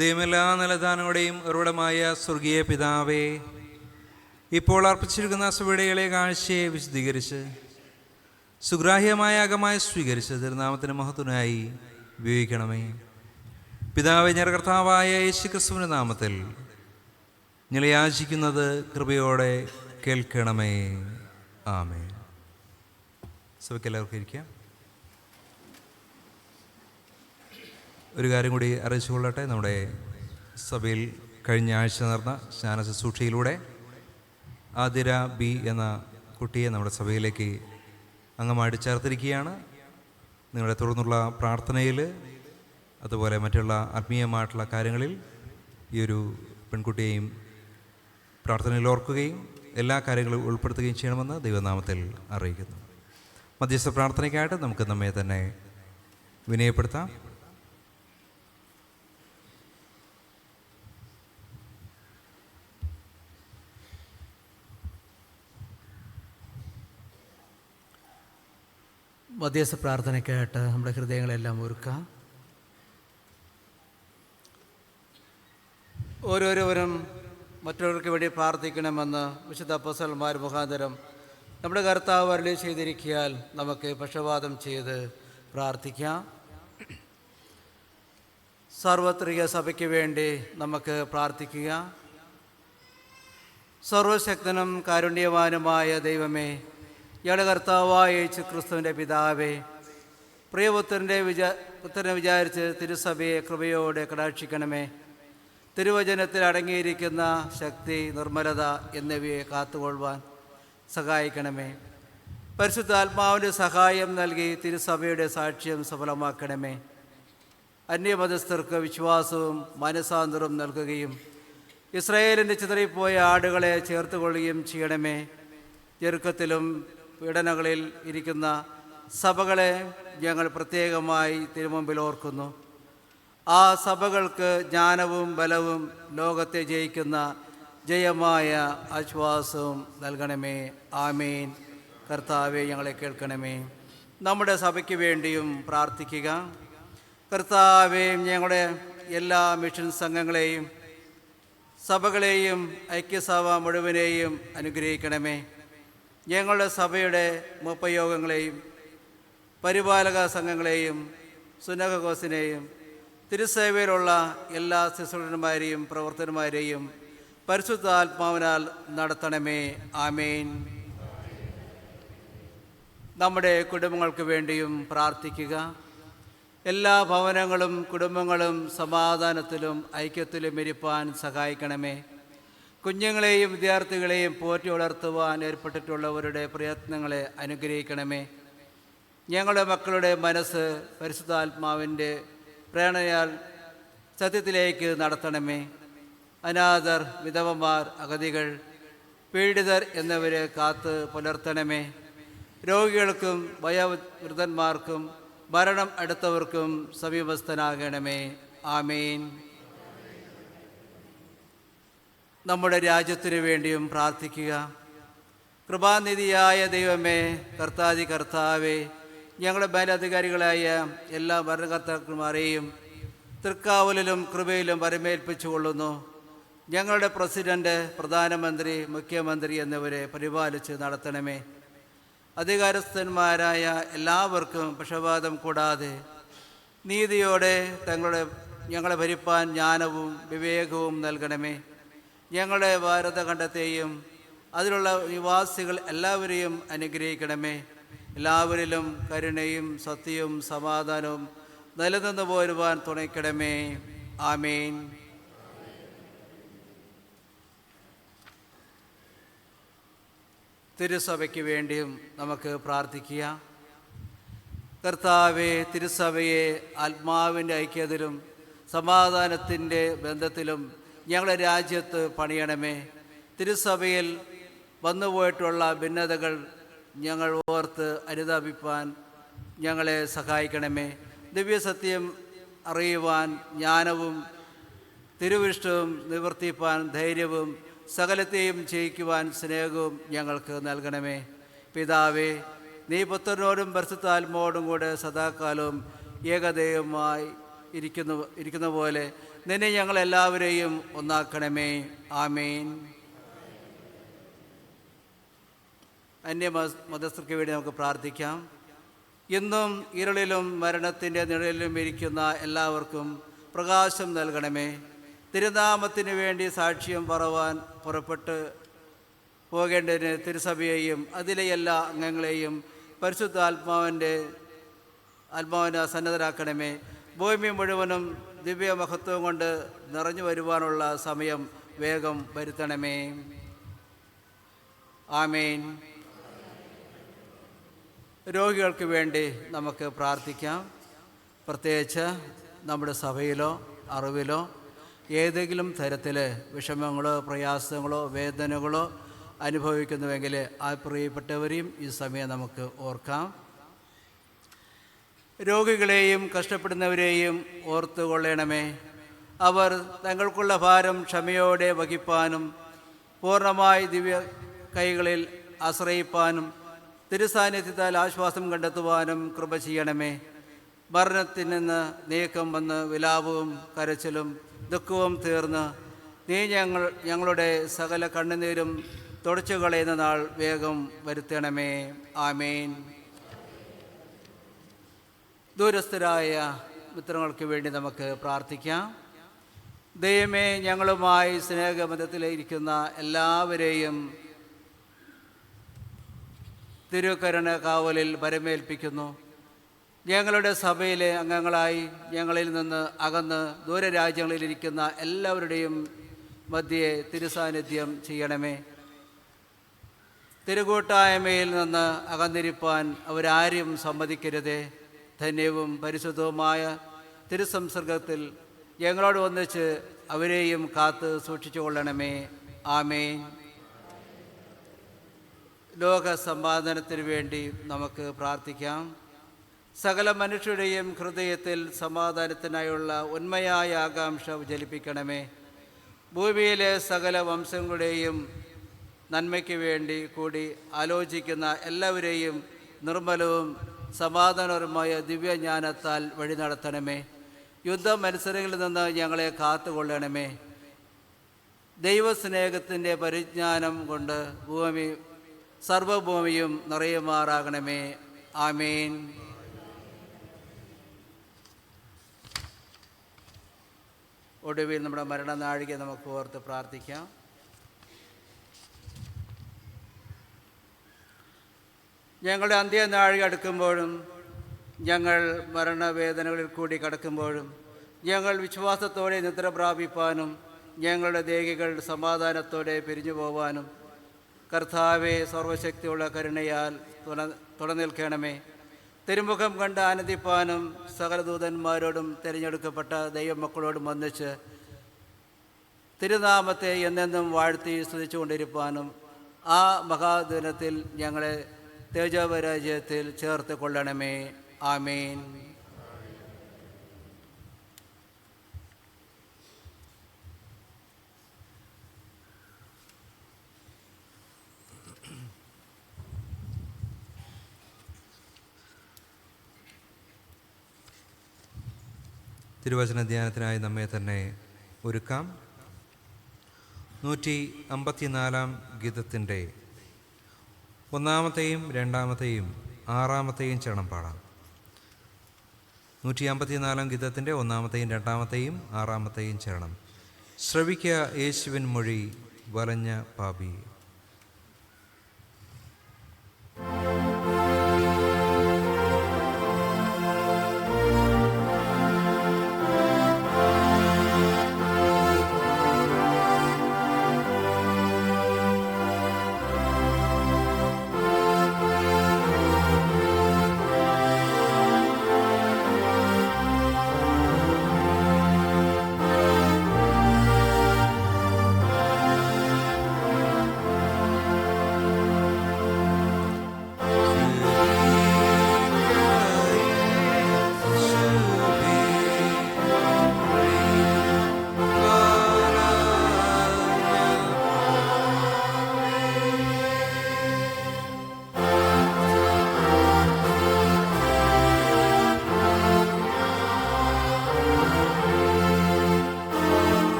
ദൈവമെല്ലാ നിലദാനങ്ങളുടെയും ഉറവിടമായ സ്വർഗീയ പിതാവേ, ഇപ്പോൾ അർപ്പിച്ചിരിക്കുന്ന സഭയുടെ കാഴ്ചയെ വിശദീകരിച്ച് സുഗ്രാഹ്യമായ അകമായി സ്വീകരിച്ച് തിരുനാമത്തിന് മഹത്വനായി ഉപയോഗിക്കണമേ. പിതാവേ, ഞങ്ങളുടെ കർത്താവായ യേശുക്രിസ്തുവിന്റെ നാമത്തിൽ ഞങ്ങളെ യാചിക്കുന്നത് കൃപയോടെ കേൾക്കണമേ. ആമേൻ. സഭയ്ക്ക് എല്ലാവർക്കും ഇരിക്കാം. ഒരു കാര്യം കൂടി അറിയിച്ചുകൊള്ളട്ടെ. നമ്മുടെ സഭയിൽ കഴിഞ്ഞ ആഴ്ച നടന്ന സ്നാന ശുശ്രൂഷയിലൂടെ ആതിര ബി എന്ന കുട്ടിയെ നമ്മുടെ സഭയിലേക്ക് അംഗമായിട്ട് ചേർത്തിരിക്കുകയാണ്. നിങ്ങളുടെ തുടർന്നുള്ള പ്രാർത്ഥനയിൽ അതുപോലെ മറ്റുള്ള ആത്മീയമായിട്ടുള്ള കാര്യങ്ങളിൽ ഈ ഒരു പെൺകുട്ടിയെയും പ്രാർത്ഥനയിൽ ഓർക്കുകയും എല്ലാ കാര്യങ്ങളും ഉൾപ്പെടുത്തുകയും ചെയ്യണമെന്ന് ദൈവനാമത്തിൽ അറിയിക്കുന്നു. മധ്യസ്ഥ പ്രാർത്ഥനയ്ക്കായിട്ട് നമുക്ക് നമ്മെ തന്നെ വിനയപ്പെടുത്താം. മധ്യസ്ഥ പ്രാർത്ഥനയ്ക്കായിട്ട് നമ്മുടെ ഹൃദയങ്ങളെല്ലാം ഒരുക്കാം. ഓരോരുവരും മറ്റുള്ളവർക്ക് വേണ്ടി പ്രാർത്ഥിക്കണമെന്ന് വിശുദ്ധ അപ്പോസ്തലന്മാർ മുഖാന്തരം നമ്മുടെ കർത്താവ് അരുളി ചെയ്തിരിക്കയാൽ നമുക്ക് പക്ഷപാതം ചെയ്ത് പ്രാർത്ഥിക്കാം. സാർവത്രിക സഭയ്ക്ക് വേണ്ടി നമുക്ക് പ്രാർത്ഥിക്കുക. സർവശക്തനും കാരുണ്യവാനുമായ ദൈവമേ, ഇയാളുടെ കർത്താവായ യേശുക്രിസ്തുവിൻ്റെ പിതാവേ, പ്രിയപുത്രനെ വിചാരിച്ച് തിരുസഭയെ കൃപയോടെ കടാക്ഷിക്കണമേ. തിരുവചനത്തിൽ അടങ്ങിയിരിക്കുന്ന ശക്തി, നിർമ്മലത എന്നിവയെ കാത്തുകൊള്ളുവാൻ സഹായിക്കണമേ. പരിശുദ്ധാത്മാവിൻ്റെ സഹായം നൽകി തിരുസഭയുടെ സാക്ഷ്യം സഫലമാക്കണമേ. അന്യമതസ്ഥർക്ക് വിശ്വാസവും മനസാന്തരവും നൽകുകയും ഇസ്രായേലിൻ്റെ ചിതറിപ്പോയ ആടുകളെ ചേർത്തുകൊള്ളുകയും ചെയ്യണമേ. ഞെരുക്കത്തിലും പീഡനങ്ങളിൽ ഇരിക്കുന്ന സഭകളെ ഞങ്ങൾ പ്രത്യേകമായി തിരുമുമ്പിൽ ഓർക്കുന്നു. ആ സഭകൾക്ക് ജ്ഞാനവും ബലവും ലോകത്തെ ജയിക്കുന്ന ജയമായ ആശ്വാസവും നൽകണമേ. ആമേൻ. കർത്താവെ, ഞങ്ങളെ കേൾക്കണമേ. നമ്മുടെ സഭയ്ക്ക് വേണ്ടിയും പ്രാർത്ഥിക്കുക. കർത്താവെ, ഞങ്ങളുടെ എല്ലാ മിഷൻ സംഘങ്ങളെയും സഭകളെയും ഐക്യസഭ മുഴുവനെയും അനുഗ്രഹിക്കണമേ. ഞങ്ങളുടെ സഭയുടെ മുപ്പയോഗങ്ങളെയും പരിപാലക സംഘങ്ങളെയും സുന്നഹകോസിനെയും തിരുസേവയിലുള്ള എല്ലാ ശുശ്രൂഷകന്മാരെയും പ്രവർത്തകന്മാരെയും പരിശുദ്ധാത്മാവിനാൽ നടത്തണമേ. ആമേൻ. നമ്മുടെ കുടുംബങ്ങൾക്ക് വേണ്ടിയും പ്രാർത്ഥിക്കുക. എല്ലാ ഭവനങ്ങളും കുടുംബങ്ങളും സമാധാനത്തിലും ഐക്യത്തിലും ഇരിപ്പാൻ സഹായിക്കണമേ. കുഞ്ഞുങ്ങളെയും വിദ്യാർത്ഥികളെയും പോറ്റി വളർത്തുവാൻ ഏർപ്പെട്ടിട്ടുള്ളവരുടെ പ്രയത്നങ്ങളെ അനുഗ്രഹിക്കണമേ. ഞങ്ങളുടെ മക്കളുടെ മനസ്സ് പരിശുദ്ധാത്മാവിൻ്റെ പ്രേരണയാൽ സത്യത്തിലേക്ക് നടത്തണമേ. അനാഥർ, വിധവമാർ, അഗതികൾ, പീഡിതർ എന്നിവരെ കാത്ത് പുലർത്തണമേ. രോഗികൾക്കും വയോവൃദ്ധന്മാർക്കും മരണം അടുത്തവർക്കും സമീപസ്ഥനാകണമേ. ആമേൻ. നമ്മുടെ രാജ്യത്തിനു വേണ്ടിയും പ്രാർത്ഥിക്കുക. കൃപാനിധിയായ ദൈവമേ, കർത്താവേ, ഞങ്ങളുടെ മേലധികാരികളായ എല്ലാ ഭരണകർത്താക്കന്മാരെയും തൃക്കാവലിലും കൃപയിലും വരമേൽപ്പിച്ചു കൊള്ളുന്നു. ഞങ്ങളുടെ പ്രസിഡന്റ്, പ്രധാനമന്ത്രി, മുഖ്യമന്ത്രി എന്നിവരെ പരിപാലിച്ച് നടത്തണമേ. അധികാരസ്ഥന്മാരായ എല്ലാവർക്കും പക്ഷപാതം കൂടാതെ നീതിയോടെ ഞങ്ങളെ ഭരിപ്പാൻ ജ്ഞാനവും വിവേകവും നൽകണമേ. ഞങ്ങളുടെ ഭാരതഖണ്ഡത്തെയും അതിലുള്ള നിവാസികൾ എല്ലാവരെയും അനുഗ്രഹിക്കണമേ. എല്ലാവരിലും കരുണയും സത്യവും സമാധാനവും നിലനിന്ന് പോരുവാൻ തുണയ്ക്കണമേ. ആമേൻ. തിരുസഭയ്ക്ക് വേണ്ടിയും നമുക്ക് പ്രാർത്ഥിക്കുക. കർത്താവേ, തിരുസഭയെ ആത്മാവിൻ്റെ ഐക്യത്തിലും സമാധാനത്തിൻ്റെ ബന്ധത്തിലും ഞങ്ങളുടെ രാജ്യത്ത് പണിയണമേ. തിരുസഭയിൽ വന്നുപോയിട്ടുള്ള ഭിന്നതകൾ ഞങ്ങൾ ഓർത്ത് അനുതാപിപ്പാൻ ഞങ്ങളെ സഹായിക്കണമേ. ദിവ്യസത്യം അറിയുവാൻ ജ്ഞാനവും തിരുവിഷ്ടവും നിവർത്തിപ്പാൻ ധൈര്യവും സകലത്തെയും ജയിക്കുവാൻ സ്നേഹവും ഞങ്ങൾക്ക് നൽകണമേ. പിതാവേ, നീ പുത്രനോടും പരിശുദ്ധാത്മാവോടും കൂടെ സദാകാലവും ഏകദൈവമായി ഇരിക്കുന്ന പോലെ നിന്നെ ഞങ്ങളെല്ലാവരെയും ഒന്നാക്കണമേ. ആമേൻ. മതസ്ഥർക്ക് വേണ്ടി നമുക്ക് പ്രാർത്ഥിക്കാം. ഇന്നും ഇരുളിലും മരണത്തിൻ്റെ നിഴലിലും ഇരിക്കുന്ന എല്ലാവർക്കും പ്രകാശം നൽകണമേ. തിരുനാമത്തിന് വേണ്ടി സാക്ഷ്യം പറവാൻ പുറപ്പെട്ട് പോകേണ്ടതിന് തിരുസഭയെയും അതിലെ എല്ലാ അംഗങ്ങളെയും പരിശുദ്ധാത്മാവിൻ്റെ സന്നദ്ധരാക്കണമേ. ഭൂമി മുഴുവനും ദിവ്യമഹത്വം കൊണ്ട് നിറഞ്ഞു വരുവാനുള്ള സമയം വേഗം വരുത്തണമേ. ആമേൻ. രോഗികൾക്ക് വേണ്ടി നമുക്ക് പ്രാർത്ഥിക്കാം. പ്രത്യേകിച്ച് നമ്മുടെ സഭയിലോ അറിവിലോ ഏതെങ്കിലും തരത്തിൽ വിഷമങ്ങളോ പ്രയാസങ്ങളോ വേദനകളോ അനുഭവിക്കുന്നുവെങ്കിൽ ആ പ്രിയപ്പെട്ടവരെയും ഈ സമയം നമുക്ക് ഓർക്കാം. രോഗികളെയും കഷ്ടപ്പെടുന്നവരെയും ഓർത്തുകൊള്ളണമേ. അവർ തങ്ങൾക്കുള്ള ഭാരം ക്ഷമയോടെ വഹിപ്പാനും പൂർണ്ണമായി ദിവ്യ കൈകളിൽ ആശ്രയിപ്പാനും തിരുസാന്നിധ്യത്താൽ ആശ്വാസം കണ്ടെത്തുവാനും കൃപ ചെയ്യണമേ. മരണത്തിൽ നിന്ന് നീക്കം വന്ന് വിലാപവും കരച്ചിലും ദുഃഖവും തീർന്ന് നീ ഞങ്ങളുടെ സകല കണ്ണുനീരും തുടച്ചു കളയുന്ന നാൾ വേഗം വരുത്തണമേ. ആമേൻ. ദൂരസ്ഥരായ മിത്രങ്ങൾക്ക് വേണ്ടി നമുക്ക് പ്രാർത്ഥിക്കാം. ദൈവമേ, ഞങ്ങളുമായി സ്നേഹബന്ധത്തിലിരിക്കുന്ന എല്ലാവരെയും തിരുക്കരുണ കാവലിൽ വരമേൽപ്പിക്കുന്നു. ഞങ്ങളുടെ സഭയിലെ അംഗങ്ങളായി ഞങ്ങളിൽ നിന്ന് അകന്ന് ദൂരരാജ്യങ്ങളിലിരിക്കുന്ന എല്ലാവരുടെയും മധ്യേ തിരുസാന്നിധ്യം ചെയ്യണമേ. തിരുകൂട്ടായ്മയിൽ നിന്ന് അകന്നിരിപ്പാൻ അവരാരും സമ്മതിക്കരുതേ. ധന്യവും പരിശുദ്ധവുമായ തിരുസംസർഗത്തിൽ ഞങ്ങളോട് ഒന്നിച്ച് അവരെയും കാത്ത് സൂക്ഷിച്ചു കൊള്ളണമേ. ആമേൻ. ലോക സമാധാനത്തിന് വേണ്ടി നമുക്ക് പ്രാർത്ഥിക്കാം. സകല മനുഷ്യരുടെയും ഹൃദയത്തിൽ സമാധാനത്തിനായുള്ള ഉന്മയായ ആകാംക്ഷ ജലിപ്പിക്കണമേ. ഭൂമിയിലെ സകല വംശങ്ങളുടെയും നന്മയ്ക്ക് വേണ്ടി കൂടി ആലോചിക്കുന്ന എല്ലാവരെയും നിർമ്മലവും സമാധാനപരമായ ദിവ്യജ്ഞാനത്താൽ വഴി നടത്തണമേ. യുദ്ധ മത്സരങ്ങളിൽ നിന്ന് ഞങ്ങളെ കാത്തുകൊള്ളണമേ. ദൈവസ്നേഹത്തിൻ്റെ പരിജ്ഞാനം കൊണ്ട് സർവഭൂമിയും നിറയുമാറാകണമേ. ആമേൻ. ഒടുവിൽ നമ്മുടെ മരണനാഴിക നമുക്ക് ഓർത്ത് പ്രാർത്ഥിക്കാം. ഞങ്ങളുടെ അന്ത്യനാഴിക അടുക്കുമ്പോഴും ഞങ്ങൾ മരണവേദനകളിൽ കൂടി കടക്കുമ്പോഴും ഞങ്ങൾ വിശ്വാസത്തോടെ നിദ്ര പ്രാപിപ്പാനും ഞങ്ങളുടെ ദേഹികൾ സമാധാനത്തോടെ പിരിഞ്ഞു പോവാനും കർത്താവെ സർവശക്തിയുള്ള കരുണയാൽ തുറനിൽക്കണമേ. തിരുമുഖം കണ്ട് ആനന്ദിപ്പാനും സകല ദൂതന്മാരോടും തിരഞ്ഞെടുക്കപ്പെട്ട ദൈവമക്കളോടും ഒന്നിച്ച് തിരുനാമത്തെ എന്നെന്നും വാഴ്ത്തി സ്തുതിച്ചുകൊണ്ടിരിപ്പാനും ആ മഹാദിനത്തിൽ ഞങ്ങളെ തേജോപരാജയത്തിൽ ചേർത്ത് കൊള്ളണമേ. ആമേൻ. തിരുവചന ധ്യാനത്തിനായി നമ്മെ തന്നെ ഒരുക്കാം. 154 ഗീതത്തിൻ്റെ 1-ാമത്തെയും 2-ാമത്തെയും 6-ാമത്തെയും ചരണം പാടാം. 154 ഗീതത്തിൻ്റെ 1-ാമത്തെയും 2-ാമത്തെയും 6-ാമത്തെയും ചരണം. ശ്രവിക്കുക യേശുവിൻ മൊഴി വലഞ്ഞ പാപി.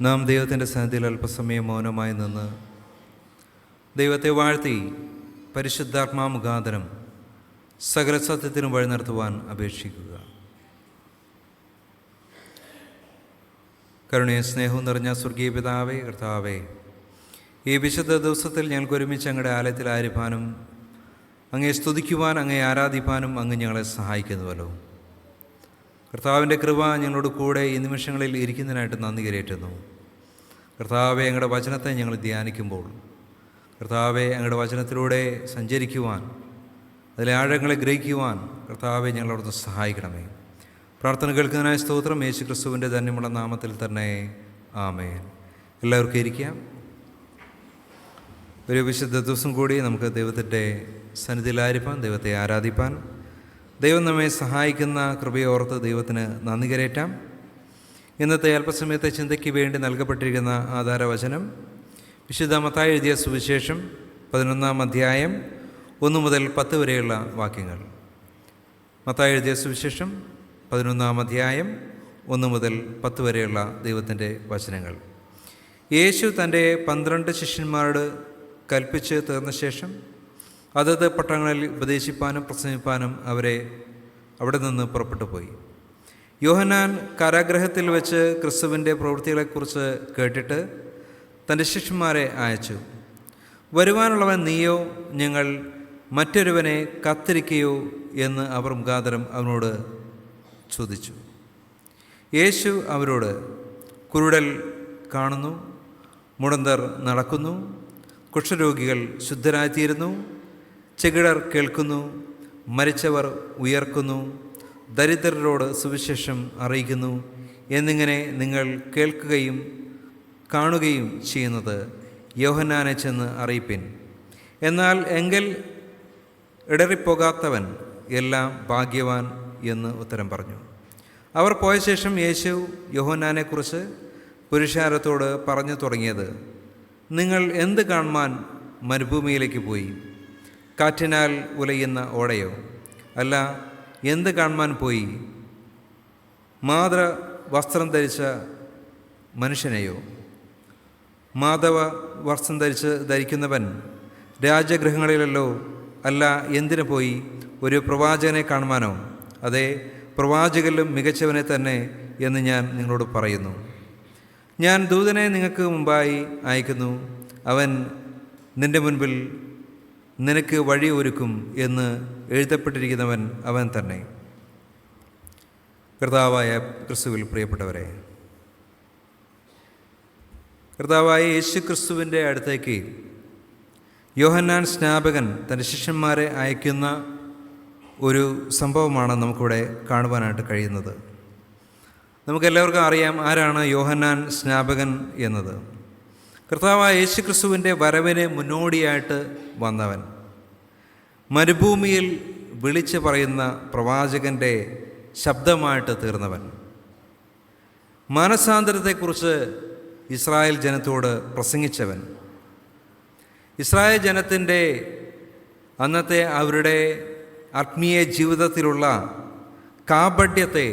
നാം ദൈവത്തിൻ്റെ സന്നിധിയിൽ അല്പസമയം മൗനമായി നിന്ന് ദൈവത്തെ വാഴ്ത്തി പരിശുദ്ധാത്മാ മുഖാന്തരം സകല സത്യത്തിനും വഴി നടത്തുവാൻ അപേക്ഷിക്കുക. കരുണയും സ്നേഹവും നിറഞ്ഞ സ്വർഗീയ പിതാവേ, കർത്താവേ, ഈ വിശുദ്ധ ദിവസത്തിൽ ഞങ്ങൾക്ക് ഒരുമിച്ച് അങ്ങയുടെ ആലയത്തിൽ ആയിരിക്കാനും അങ്ങയെ സ്തുതിക്കുവാൻ, അങ്ങയെ ആരാധിപ്പാനും അങ്ങ് ഞങ്ങളെ സഹായിക്കുന്നുവല്ലോ. കർത്താവിൻ്റെ കൃപ ഞങ്ങളോട് കൂടെ ഈ നിമിഷങ്ങളിൽ ഇരിക്കുന്നതിനായിട്ട് നന്ദി കരേറ്റുന്നു. കർത്താവെ, അങ്ങയുടെ വചനത്തെ ഞങ്ങൾ ധ്യാനിക്കുമ്പോൾ കർത്താവെ, അങ്ങയുടെ വചനത്തിലൂടെ സഞ്ചരിക്കുവാൻ, അതിലെ ആഴങ്ങളെ ഗ്രഹിക്കുവാൻ കർത്താവെ ഞങ്ങളോടൊന്ന് സഹായിക്കണമേ. പ്രാർത്ഥന കേൾക്കുന്നതിനായ സ്തോത്രം. യേശു ക്രിസ്തുവിൻ്റെ ധന്യമുള്ള നാമത്തിൽ തന്നെ ആമേൻ. എല്ലാവർക്കും ഇരിക്കാം. ഒരു വിശുദ്ധ ദിവസം കൂടി നമുക്ക് ദൈവത്തിൻ്റെ സന്നിധിയിലായിരിക്കാൻ, ദൈവത്തെ ആരാധിപ്പാൻ, ദൈവം നമ്മെ സഹായിക്കുന്ന കൃപയോർത്ത് ദൈവത്തിന് നന്ദി കരേറ്റാം. ഇന്നത്തെ അല്പസമയത്തെ ചിന്തയ്ക്ക് വേണ്ടി നൽകപ്പെട്ടിരിക്കുന്ന ആധാരവചനം വിശുദ്ധ മത്തായി എഴുതിയ സുവിശേഷം 11-ാം അധ്യായം 1 മുതൽ 10 വരെയുള്ള വാക്യങ്ങൾ. മത്തായി എഴുതിയ സുവിശേഷം 11-ാം അധ്യായം 1 മുതൽ 10 വരെയുള്ള ദൈവത്തിൻ്റെ വചനങ്ങൾ. യേശു തൻ്റെ 12 ശിഷ്യന്മാരോട് കൽപ്പിച്ച് തീർന്ന ശേഷം അതത് പട്ടണങ്ങളിൽ ഉപദേശിപ്പാനും പ്രസംഗിപ്പാനും അവരെ അവിടെ നിന്ന് പുറപ്പെട്ടു പോയി. യോഹന്നാൻ കാരാഗൃഹത്തിൽ വെച്ച് ക്രിസ്തുവിൻ്റെ പ്രവൃത്തികളെക്കുറിച്ച് കേട്ടിട്ട് തൻ്റെ ശിഷ്യന്മാരെ അയച്ചു. വരുവാനുള്ളവൻ നീയോ, ഞങ്ങൾ മറ്റൊരുവനെ കാത്തിരിക്കുകയോ എന്ന് അവർ മുഖാന്തരം അവനോട് ചോദിച്ചു. യേശു അവരോട്, കുരുടൽ കാണുന്നു, മുടന്തർ നടക്കുന്നു, കുഷ്ഠരോഗികൾ ശുദ്ധരായിത്തീരുന്നു, ചെകിടർ കേൾക്കുന്നു, മരിച്ചവർ ഉയർക്കുന്നു, ദരിദ്രരോട് സുവിശേഷം അറിയിക്കുന്നു എന്നിങ്ങനെ നിങ്ങൾ കേൾക്കുകയും കാണുകയും ചെയ്യുന്നത് യോഹന്നാനെ ചെന്ന് അറിയിപ്പിൻ. എന്നാൽ എങ്കിൽ ഇടറിപ്പോകാത്തവൻ എല്ലാം ഭാഗ്യവാൻ എന്ന് ഉത്തരം പറഞ്ഞു. അവർ പോയ ശേഷം യേശു യോഹന്നാനെക്കുറിച്ച് പുരുഷാരത്തോട് പറഞ്ഞു തുടങ്ങിയത്, നിങ്ങൾ എന്ത് കാണുവാൻ മരുഭൂമിയിലേക്ക് പോയി? കാറ്റിനാൽ ഉലയുന്ന ഓടയോ? അല്ല, എന്ത് കാണുവാൻ പോയി? മാതൃ വസ്ത്രം ധരിച്ച മനുഷ്യനെയോ? മാധവ വസ്ത്രം ധരിക്കുന്നവൻ രാജഗൃഹങ്ങളിലല്ലോ. അല്ല, എന്തിനു പോയി? ഒരു പ്രവാചകനെ കാണുവാനോ? അതെ, പ്രവാചകരിലും മികച്ചവനെ തന്നെ എന്ന് ഞാൻ നിങ്ങളോട് പറയുന്നു. ഞാൻ ദൂതനെ നിങ്ങൾക്ക് മുമ്പായി അയക്കുന്നു. അവൻ നിൻ്റെ മുൻപിൽ നിനക്ക് വഴി ഒരുക്കും എന്ന് എഴുതപ്പെട്ടിരിക്കുന്നവൻ അവൻ തന്നെ. കർത്താവായ ക്രിസ്തുവിൽ പ്രിയപ്പെട്ടവരെ, കർത്താവായ യേശു ക്രിസ്തുവിൻ്റെ അടുത്തേക്ക് യോഹന്നാൻ സ്നാപകൻ തൻ്റെ ശിഷ്യന്മാരെ അയക്കുന്ന ഒരു സംഭവമാണ് നമുക്കിവിടെ കാണുവാനായിട്ട് കഴിയുന്നത്. നമുക്കെല്ലാവർക്കും അറിയാം ആരാണ് യോഹന്നാൻ സ്നാപകൻ എന്നത്. കർത്താവായ യേശു ക്രിസ്തുവിൻ്റെ വരവിന് മുന്നോടിയായിട്ട് വന്നവൻ, മരുഭൂമിയിൽ വിളിച്ചു പറയുന്ന പ്രവാചകൻ്റെ ശബ്ദമായിട്ട് തീർന്നവൻ, മാനസാന്തരത്തെക്കുറിച്ച് ഇസ്രായേൽ ജനത്തോട് പ്രസംഗിച്ചവൻ, ഇസ്രായേൽ ജനത്തിൻ്റെ അന്നത്തെ അവരുടെ ആത്മീയ ജീവിതത്തിലുള്ള കാപഢ്യത്തെ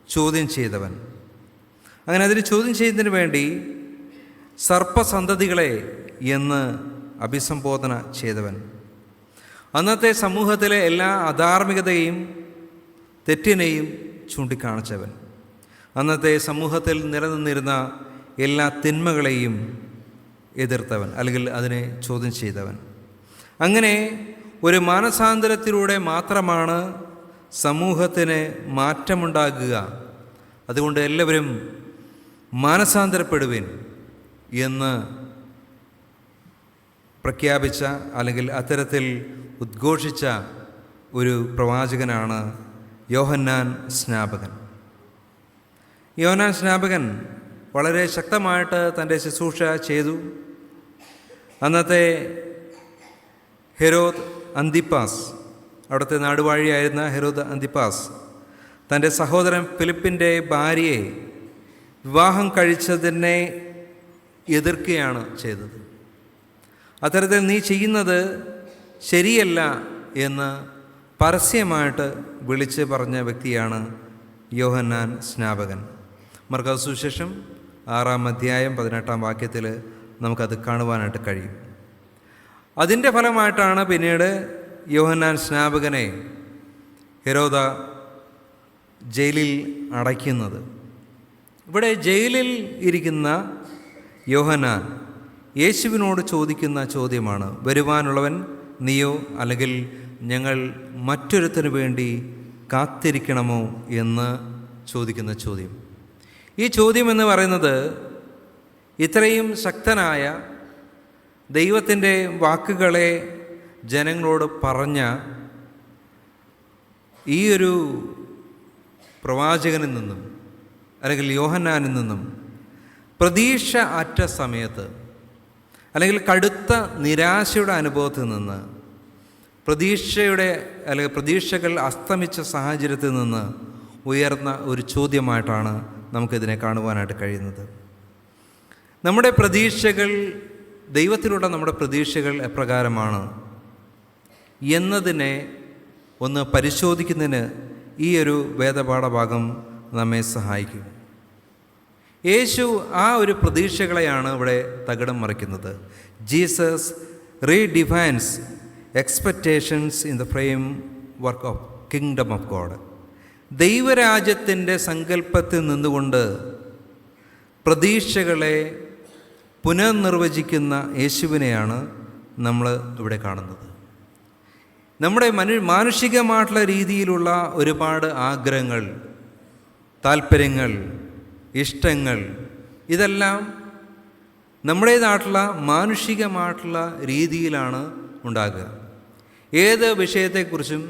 ചോദ്യം ചെയ്തവൻ. അങ്ങനെ അതിന് ചോദ്യം ചെയ്യുന്നതിന് വേണ്ടി സർപ്പസന്തതികളെ എന്ന് അഭിസംബോധന ചെയ്തവൻ. അന്നത്തെ സമൂഹത്തിലെ എല്ലാ അധാർമികതയും തെറ്റിനെയും ചൂണ്ടിക്കാണിച്ചവൻ. അന്നത്തെ സമൂഹത്തിൽ നിലനിന്നിരുന്ന എല്ലാ തിന്മകളെയും എതിർത്തവൻ, അല്ലെങ്കിൽ അതിനെ ചോദ്യം ചെയ്തവൻ. അങ്ങനെ ഒരു മാനസാന്തരത്തിലൂടെ മാത്രമാണ് സമൂഹത്തിന് മാറ്റമുണ്ടാകുക. അതുകൊണ്ട് എല്ലാവരും മാനസാന്തരപ്പെടുവിൻ എന്ന് പ്രഖ്യാപിച്ച, അല്ലെങ്കിൽ അത്തരത്തിൽ ഉദ്ഘോഷിച്ച ഒരു പ്രവാചകനാണ് യോഹന്നാൻ സ്നാപകൻ. യോഹന്നാൻ സ്നാപകൻ വളരെ ശക്തമായിട്ട് തൻ്റെ ശുശ്രൂഷ ചെയ്തു. അന്നത്തെ ഹെരോദ് അന്തിപ്പാസ്, അവിടുത്തെ നാടുവാഴിയായിരുന്ന ഹെരോദ് അന്തിപ്പാസ് തൻ്റെ സഹോദരൻ ഫിലിപ്പിൻ്റെ ഭാര്യയെ വിവാഹം കഴിച്ചതിനെ എതിർക്കുകയാണ് ചെയ്തത്. അത്തരത്തിൽ നീ ചെയ്യുന്നത് ശരിയല്ല എന്ന് പരസ്യമായിട്ട് വിളിച്ച് പറഞ്ഞ വ്യക്തിയാണ് യോഹന്നാൻ സ്നാപകൻ. മർക്കോസ് സുവിശേഷം 6-ാം അധ്യായം 18-ാം വാക്യത്തിൽ നമുക്കത് കാണുവാനായിട്ട് കഴിയും. അതിൻ്റെ ഫലമായിട്ടാണ് പിന്നീട് യോഹന്നാൻ സ്നാപകനെ ഹെരോദ ജയിലിൽ അടയ്ക്കുന്നത്. ഇവിടെ ജയിലിൽ ഇരിക്കുന്ന യോഹന്നാൻ യേശുവിനോട് ചോദിക്കുന്ന ചോദ്യമാണ്, വരുവാനുള്ളവൻ നീയോ, അല്ലെങ്കിൽ ഞങ്ങൾ മറ്റൊരുത്തനു വേണ്ടി കാത്തിരിക്കണമോ എന്ന് ചോദിക്കുന്ന ചോദ്യം. ഈ ചോദ്യം എന്ന് പറയുന്നത് ഇത്രയും ശക്തനായ ദൈവത്തിൻ്റെ വാക്കുകളെ ജനങ്ങളോട് പറഞ്ഞ ഈ ഒരു പ്രവാചകനിൽ നിന്നും അല്ലെങ്കിൽ യോഹന്നാനിൽ നിന്നും പ്രതീക്ഷ അറ്റ സമയത്ത് അല്ലെങ്കിൽ കടുത്ത നിരാശയുടെ അനുഭവത്തിൽ നിന്ന് പ്രതീക്ഷകൾ അസ്തമിച്ച സാഹചര്യത്തിൽ നിന്ന് ഉയർന്ന ഒരു ചോദ്യമായിട്ടാണ് നമുക്കിതിനെ കാണുവാനായിട്ട് കഴിയുന്നത്. നമ്മുടെ പ്രതീക്ഷകൾ, ദൈവത്തിലുള്ള നമ്മുടെ പ്രതീക്ഷകൾ എപ്രകാരമാണ് എന്നതിനെ ഒന്ന് പരിശോധിക്കുന്നതിന് ഈ ഒരു വേദപാഠഭാഗം നമ്മെ സഹായിക്കും. യേശു ആ ഒരു പ്രതീക്ഷകളെയാണ് ഇവിടെ തകിടം മറിക്കുന്നത്. Jesus redefines expectations in the framework of kingdom of God. ദൈവരാജ്യത്തിൻ്റെ സങ്കല്പത്തിൽ നിന്നുകൊണ്ട് പ്രതീക്ഷകളെ പുനർനിർവചിക്കുന്ന യേശുവിനെയാണ് നമ്മൾ ഇവിടെ കാണുന്നത്. നമ്മുടെ മാനുഷികമായിട്ടുള്ള രീതിയിലുള്ള ഒരുപാട് ആഗ്രഹങ്ങൾ, താല്പര്യങ്ങൾ, ഇഷ്ടങ്ങൾ, ഇതെല്ലാം നമ്മുടേതായിട്ടുള്ള മാനുഷികമായിട്ടുള്ള രീതിയിലാണ് ഉണ്ടാകുക. ഏത് വിഷയത്തെക്കുറിച്ചും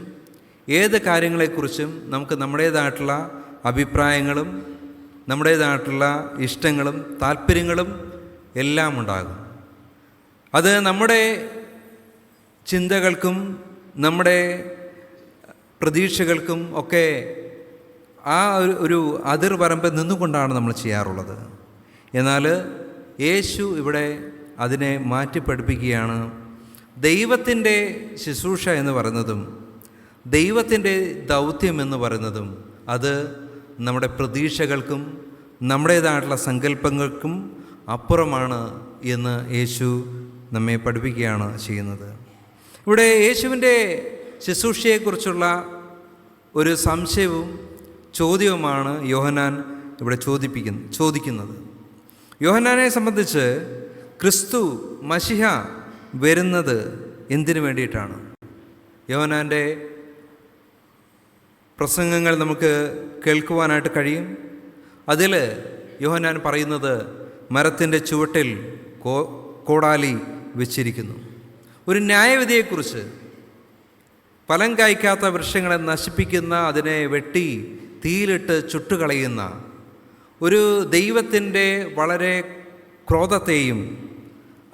ഏത് കാര്യങ്ങളെക്കുറിച്ചും നമുക്ക് നമ്മുടേതായിട്ടുള്ള അഭിപ്രായങ്ങളും നമ്മുടേതായിട്ടുള്ള ഇഷ്ടങ്ങളും താല്പര്യങ്ങളും എല്ലാം ഉണ്ടാകും. അത് നമ്മുടെ ചിന്തകൾക്കും നമ്മുടെ പ്രതീക്ഷകൾക്കും ഒക്കെ ആ ഒരു അതിർവരമ്പിൽ നിന്നുകൊണ്ടാണ് നമ്മൾ ചെയ്യാറുള്ളത്. എന്നാൽ യേശു ഇവിടെ അതിനെ മാറ്റിപ്പഠിപ്പിക്കുകയാണ്. ദൈവത്തിൻ്റെ ശുശ്രൂഷ എന്ന് പറയുന്നതും ദൈവത്തിൻ്റെ ദൗത്യം എന്ന് പറയുന്നതും അത് നമ്മുടെ പ്രതീക്ഷകൾക്കും നമ്മുടേതായിട്ടുള്ള സങ്കല്പങ്ങൾക്കും അപ്പുറമാണ് എന്ന് യേശു നമ്മെ പഠിപ്പിക്കുകയാണ് ചെയ്യുന്നത്. ഇവിടെ യേശുവിൻ്റെ ശുശ്രൂഷയെക്കുറിച്ചുള്ള ഒരു സംശയവും ചോദ്യവുമാണ് യോഹന്നാൻ ഇവിടെ ചോദിക്കുന്നത്. യോഹന്നാനെ സംബന്ധിച്ച് ക്രിസ്തു മശിഹ വരുന്നത് എന്തിനു വേണ്ടിയിട്ടാണ്? യോഹന്നാൻ്റെ പ്രസംഗങ്ങൾ നമുക്ക് കേൾക്കുവാനായിട്ട് കഴിയും. അതിൽ യോഹന്നാൻ പറയുന്നത് മരത്തിൻ്റെ ചുവട്ടിൽ കോടാലി വെച്ചിരിക്കുന്നു. ഒരു ന്യായവിധിയെക്കുറിച്ച്, ഫലം കായ്ക്കാത്ത വൃക്ഷങ്ങളെ നശിപ്പിക്കുന്ന, അതിനെ വെട്ടി തീയിലിട്ട് ചുട്ടുകളയുന്ന ഒരു ദൈവത്തിൻ്റെ വളരെ ക്രോധത്തെയും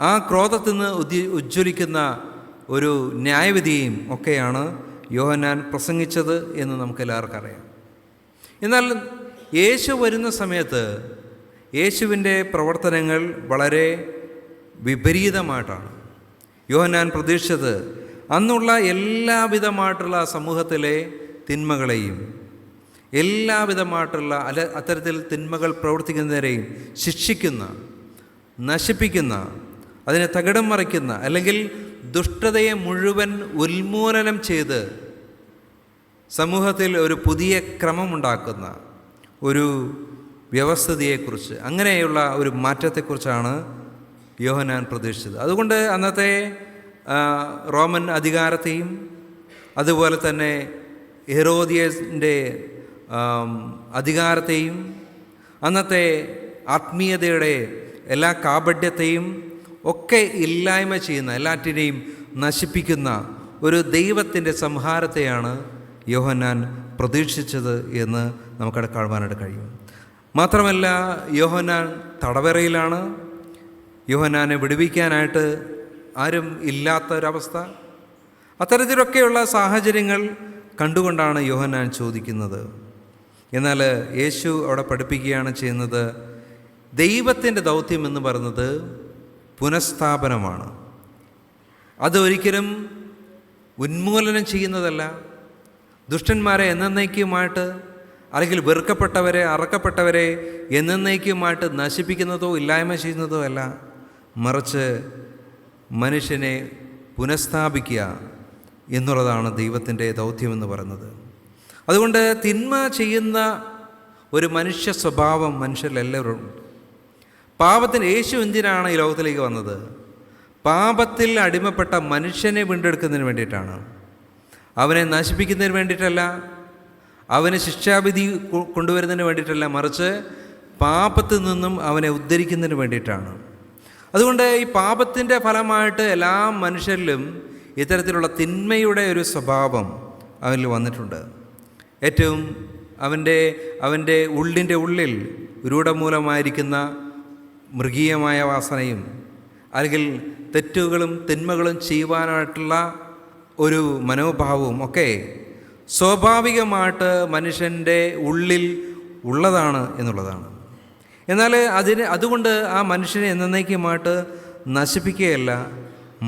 ആ ക്രോധത്തിൽ നിന്ന് ഉജ്ജ്വലിക്കുന്ന ഒരു ന്യായവിധിയും ഒക്കെയാണ് യോഹന്നാൻ പ്രസംഗിച്ചത് എന്ന് നമുക്കെല്ലാവർക്കും അറിയാം. എന്നാൽ യേശു വരുന്ന സമയത്ത് യേശുവിൻ്റെ പ്രവർത്തനങ്ങൾ വളരെ വിപരീതമായിട്ടാണ്. യോഹന്നാൻ പ്രതീക്ഷിച്ചത് അന്നുള്ള എല്ലാവിധമായിട്ടുള്ള സമൂഹത്തിലെ തിന്മകളെയും എല്ലാവിധമായിട്ടുള്ള അത്തരത്തിൽ തിന്മകൾ പ്രവർത്തിക്കുന്നവരെയും ശിക്ഷിക്കുന്ന, നശിപ്പിക്കുന്ന, അതിനെ തകിടം മറിക്കുന്ന, അല്ലെങ്കിൽ ദുഷ്ടതയെ മുഴുവൻ ഉന്മൂലനം ചെയ്ത് സമൂഹത്തിൽ ഒരു പുതിയ ക്രമമുണ്ടാക്കുന്ന ഒരു വ്യവസ്ഥിതിയെക്കുറിച്ച്, അങ്ങനെയുള്ള ഒരു മാറ്റത്തെക്കുറിച്ചാണ് യോഹന്നാൻ പ്രതീക്ഷിച്ചത്. അതുകൊണ്ട് അന്നത്തെ റോമൻ അധികാരത്തെയും അതുപോലെ തന്നെ ഹെരോദിയസിൻ്റെ അധികാരത്തെയും അന്നത്തെ ആത്മീയതയുടെ എല്ലാ കാപഢ്യത്തെയും ഒക്കെ ഇല്ലായ്മ ചെയ്യുന്ന, എല്ലാറ്റിനെയും നശിപ്പിക്കുന്ന ഒരു ദൈവത്തിൻ്റെ സംഹാരത്തെയാണ് യോഹന്നാൻ പ്രതീക്ഷിച്ചത് എന്ന് നമുക്കവിടെ കാണുവാനായിട്ട് കഴിയും. മാത്രമല്ല, യോഹന്നാൻ തടവറയിലാണ്. യോഹന്നാനെ വിടുവിക്കാനായിട്ട് ആരും ഇല്ലാത്തൊരവസ്ഥ. അത്തരത്തിലൊക്കെയുള്ള സാഹചര്യങ്ങൾ കണ്ടുകൊണ്ടാണ് യോഹന്നാൻ ചോദിക്കുന്നത്. എന്നാൽ യേശു അവിടെ പഠിപ്പിക്കുകയാണ് ചെയ്യുന്നത്, ദൈവത്തിൻ്റെ ദൗത്യം എന്ന് പറയുന്നത് പുനഃസ്ഥാപനമാണ്. അതൊരിക്കലും ഉന്മൂലനം ചെയ്യുന്നതല്ല, ദുഷ്ടന്മാരെ എന്നേക്കുമായിട്ട് അല്ലെങ്കിൽ വെറുക്കപ്പെട്ടവരെ, അറക്കപ്പെട്ടവരെ എന്നേക്കുമായിട്ട് നശിപ്പിക്കുന്നതോ ഇല്ലായ്മ ചെയ്യുന്നതോ അല്ല, മറിച്ച് മനുഷ്യനെ പുനഃസ്ഥാപിക്കുക എന്നുള്ളതാണ് ദൈവത്തിൻ്റെ ദൗത്യമെന്ന് പറയുന്നത്. അതുകൊണ്ട് തിന്മ ചെയ്യുന്ന ഒരു മനുഷ്യ സ്വഭാവം മനുഷ്യരിലെല്ലാവരും ഉണ്ട്. പാപത്തിന് യേശു എന്തിനാണ് ഈ ലോകത്തിലേക്ക് വന്നത്? പാപത്തിൽ അടിമപ്പെട്ട മനുഷ്യനെ വീണ്ടെടുക്കുന്നതിന് വേണ്ടിയിട്ടാണ്. അവനെ നശിപ്പിക്കുന്നതിന് വേണ്ടിയിട്ടല്ല, അവന് ശിക്ഷാവിധി കൊണ്ടുവരുന്നതിന് വേണ്ടിയിട്ടല്ല, മറിച്ച് പാപത്തിൽ നിന്നും അവനെ ഉദ്ധരിക്കുന്നതിന് വേണ്ടിയിട്ടാണ്. അതുകൊണ്ട് ഈ പാപത്തിൻ്റെ ഫലമായിട്ട് എല്ലാ മനുഷ്യരിലും ഇത്തരത്തിലുള്ള തിന്മയുടെ ഒരു സ്വഭാവം അവനിൽ വന്നിട്ടുണ്ട്. ഏറ്റവും അവൻ്റെ ഉള്ളിൻ്റെ ഉള്ളിൽ രൂഢമൂലമായിരിക്കുന്ന മൃഗീയമായ വാസനയും അല്ലെങ്കിൽ തെറ്റുകളും തിന്മകളും ചെയ്യുവാനായിട്ടുള്ള ഒരു മനോഭാവവും ഒക്കെ സ്വാഭാവികമായിട്ട് മനുഷ്യൻ്റെ ഉള്ളിൽ ഉള്ളതാണ് എന്നുള്ളതാണ്. എന്നാൽ അതുകൊണ്ട് ആ മനുഷ്യനെ എന്നേക്കുമായിട്ട് നശിപ്പിക്കുകയല്ല,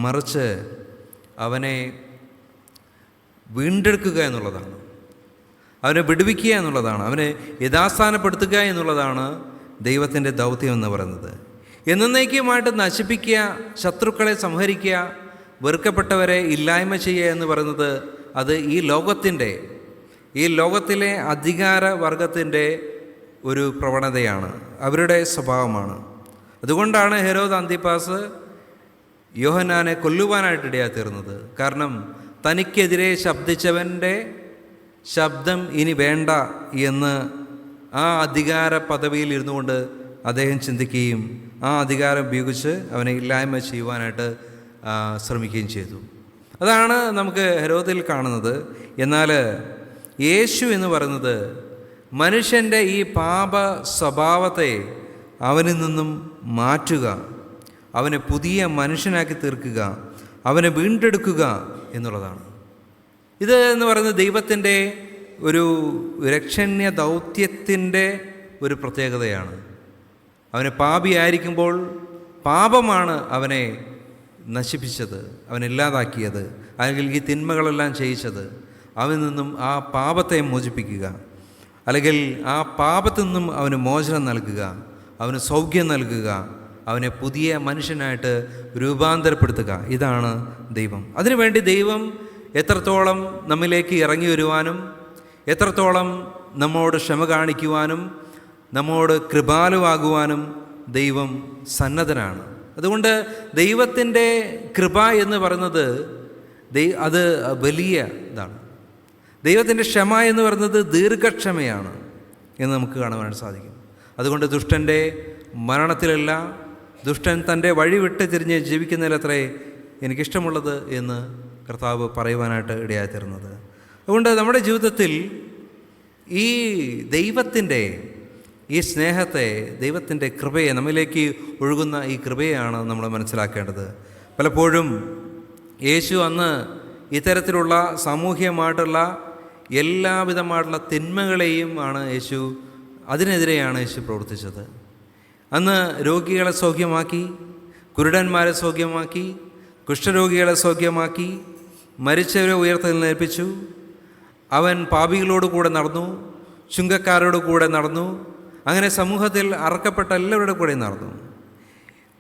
മറിച്ച് അവനെ വീണ്ടെടുക്കുക എന്നുള്ളതാണ്, അവനെ വിടുവിക്കുക എന്നുള്ളതാണ്, അവനെ യഥാസ്ഥാനപ്പെടുത്തുക എന്നുള്ളതാണ് ദൈവത്തിൻ്റെ ദൗത്യം എന്ന് പറയുന്നത്. എന്നേക്കുമായിട്ട് നശിപ്പിക്കുക, ശത്രുക്കളെ സംഹരിക്കുക, വെറുക്കപ്പെട്ടവരെ ഇല്ലായ്മ ചെയ്യുക എന്ന് പറയുന്നത് അത് ഈ ലോകത്തിലെ അധികാര വർഗത്തിൻ്റെ ഒരു പ്രവണതയാണ്, അവരുടെ സ്വഭാവമാണ്. അതുകൊണ്ടാണ് ഹെരോദ് അന്തിപ്പാസ് യോഹന്നാനെ കൊല്ലുവാനായിട്ട് ഇടയായിത്തീർന്നത്. കാരണം തനിക്കെതിരെ ശബ്ദിച്ചവൻ്റെ ശബ്ദം ഇനി വേണ്ട എന്ന് ആ അധികാര പദവിയിൽ ഇരുന്നു കൊണ്ട് അദ്ദേഹം ചിന്തിക്കുകയും ആ അധികാരം ഉപയോഗിച്ച് അവനെ ഇല്ലായ്മ ചെയ്യുവാനായിട്ട് ശ്രമിക്കുകയും ചെയ്തു. അതാണ് നമുക്ക് ഹെരോദിൽ കാണുന്നത്. എന്നാൽ യേശു എന്ന് പറയുന്നത് മനുഷ്യൻ്റെ ഈ പാപ സ്വഭാവത്തെ അവനിൽ നിന്നും മാറ്റുക, അവനെ പുതിയ മനുഷ്യനാക്കി തീർക്കുക, അവനെ വീണ്ടെടുക്കുക എന്നുള്ളതാണ്. ഇത് എന്ന് പറയുന്നത് ദൈവത്തിൻ്റെ ഒരു രക്ഷണ്യ ദൗത്യത്തിൻ്റെ ഒരു പ്രത്യേകതയാണ്. അവനെ പാപിയായിരിക്കുമ്പോൾ പാപമാണ് അവനെ നശിപ്പിച്ചത്, അവനില്ലാതാക്കിയത്, അല്ലെങ്കിൽ ഈ തിന്മകളെല്ലാം ചെയ്യിച്ചത്. അവനിൽ നിന്നും ആ പാപത്തെ മോചിപ്പിക്കുക, അല്ലെങ്കിൽ ആ പാപത്തിൽ നിന്നും അവന് മോചനം നൽകുക, അവന് സൗഖ്യം നൽകുക, അവനെ പുതിയ മനുഷ്യനായിട്ട് രൂപാന്തരപ്പെടുത്തുക. ഇതാണ് ദൈവം. അതിനുവേണ്ടി ദൈവം എത്രത്തോളം നമ്മിലേക്ക് ഇറങ്ങി വരുവാനും എത്രത്തോളം നമ്മോട് ക്ഷമ കാണിക്കുവാനും നമ്മോട് കൃപാലുവാകുവാനും ദൈവം സന്നദ്ധനാണ്. അതുകൊണ്ട് ദൈവത്തിൻ്റെ കൃപ എന്ന് പറയുന്നത് അത് വലിയ ഇതാണ്. ദൈവത്തിൻ്റെ ക്ഷമ എന്ന് പറയുന്നത് ദീർഘക്ഷമയാണ് എന്ന് നമുക്ക് കാണുവാൻ സാധിക്കും. അതുകൊണ്ട് ദുഷ്ടൻ്റെ മരണത്തിലല്ല, ദുഷ്ടൻ തൻ്റെ വഴി വിട്ട് തിരിഞ്ഞ് ജീവിക്കുന്നതിലത്രേ എനിക്കിഷ്ടമുള്ളത് എന്ന് കർത്താവ് പറയുവാനായിട്ട് ഇടയായിത്തീർന്നത്. അതുകൊണ്ട് നമ്മുടെ ജീവിതത്തിൽ ഈ ദൈവത്തിൻ്റെ ഈ സ്നേഹത്തെ, ദൈവത്തിൻ്റെ കൃപയെ, നമ്മിലേക്ക് ഒഴുകുന്ന ഈ കൃപയാണ് നമ്മൾ മനസ്സിലാക്കേണ്ടത്. പലപ്പോഴും യേശു അന്ന് ഇത്തരത്തിലുള്ള സാമൂഹ്യമായിട്ടുള്ള എല്ലാവിധമായിട്ടുള്ള തിന്മകളെയും അതിനെതിരെയാണ് യേശു പ്രവർത്തിച്ചത്. അന്ന് രോഗികളെ സൗഖ്യമാക്കി, കുരുടന്മാരെ സൗഖ്യമാക്കി, കുഷ്ഠരോഗികളെ സൗഖ്യമാക്കി, മരിച്ചവരെ ഉയർത്തെഴുന്നേൽപ്പിച്ചു. അവൻ പാപികളോട് കൂടെ നടന്നു, ചുങ്കക്കാരോട് കൂടെ നടന്നു, അങ്ങനെ സമൂഹത്തിൽ അറക്കപ്പെട്ട എല്ലാവരുടെ കൂടെ നടന്നു.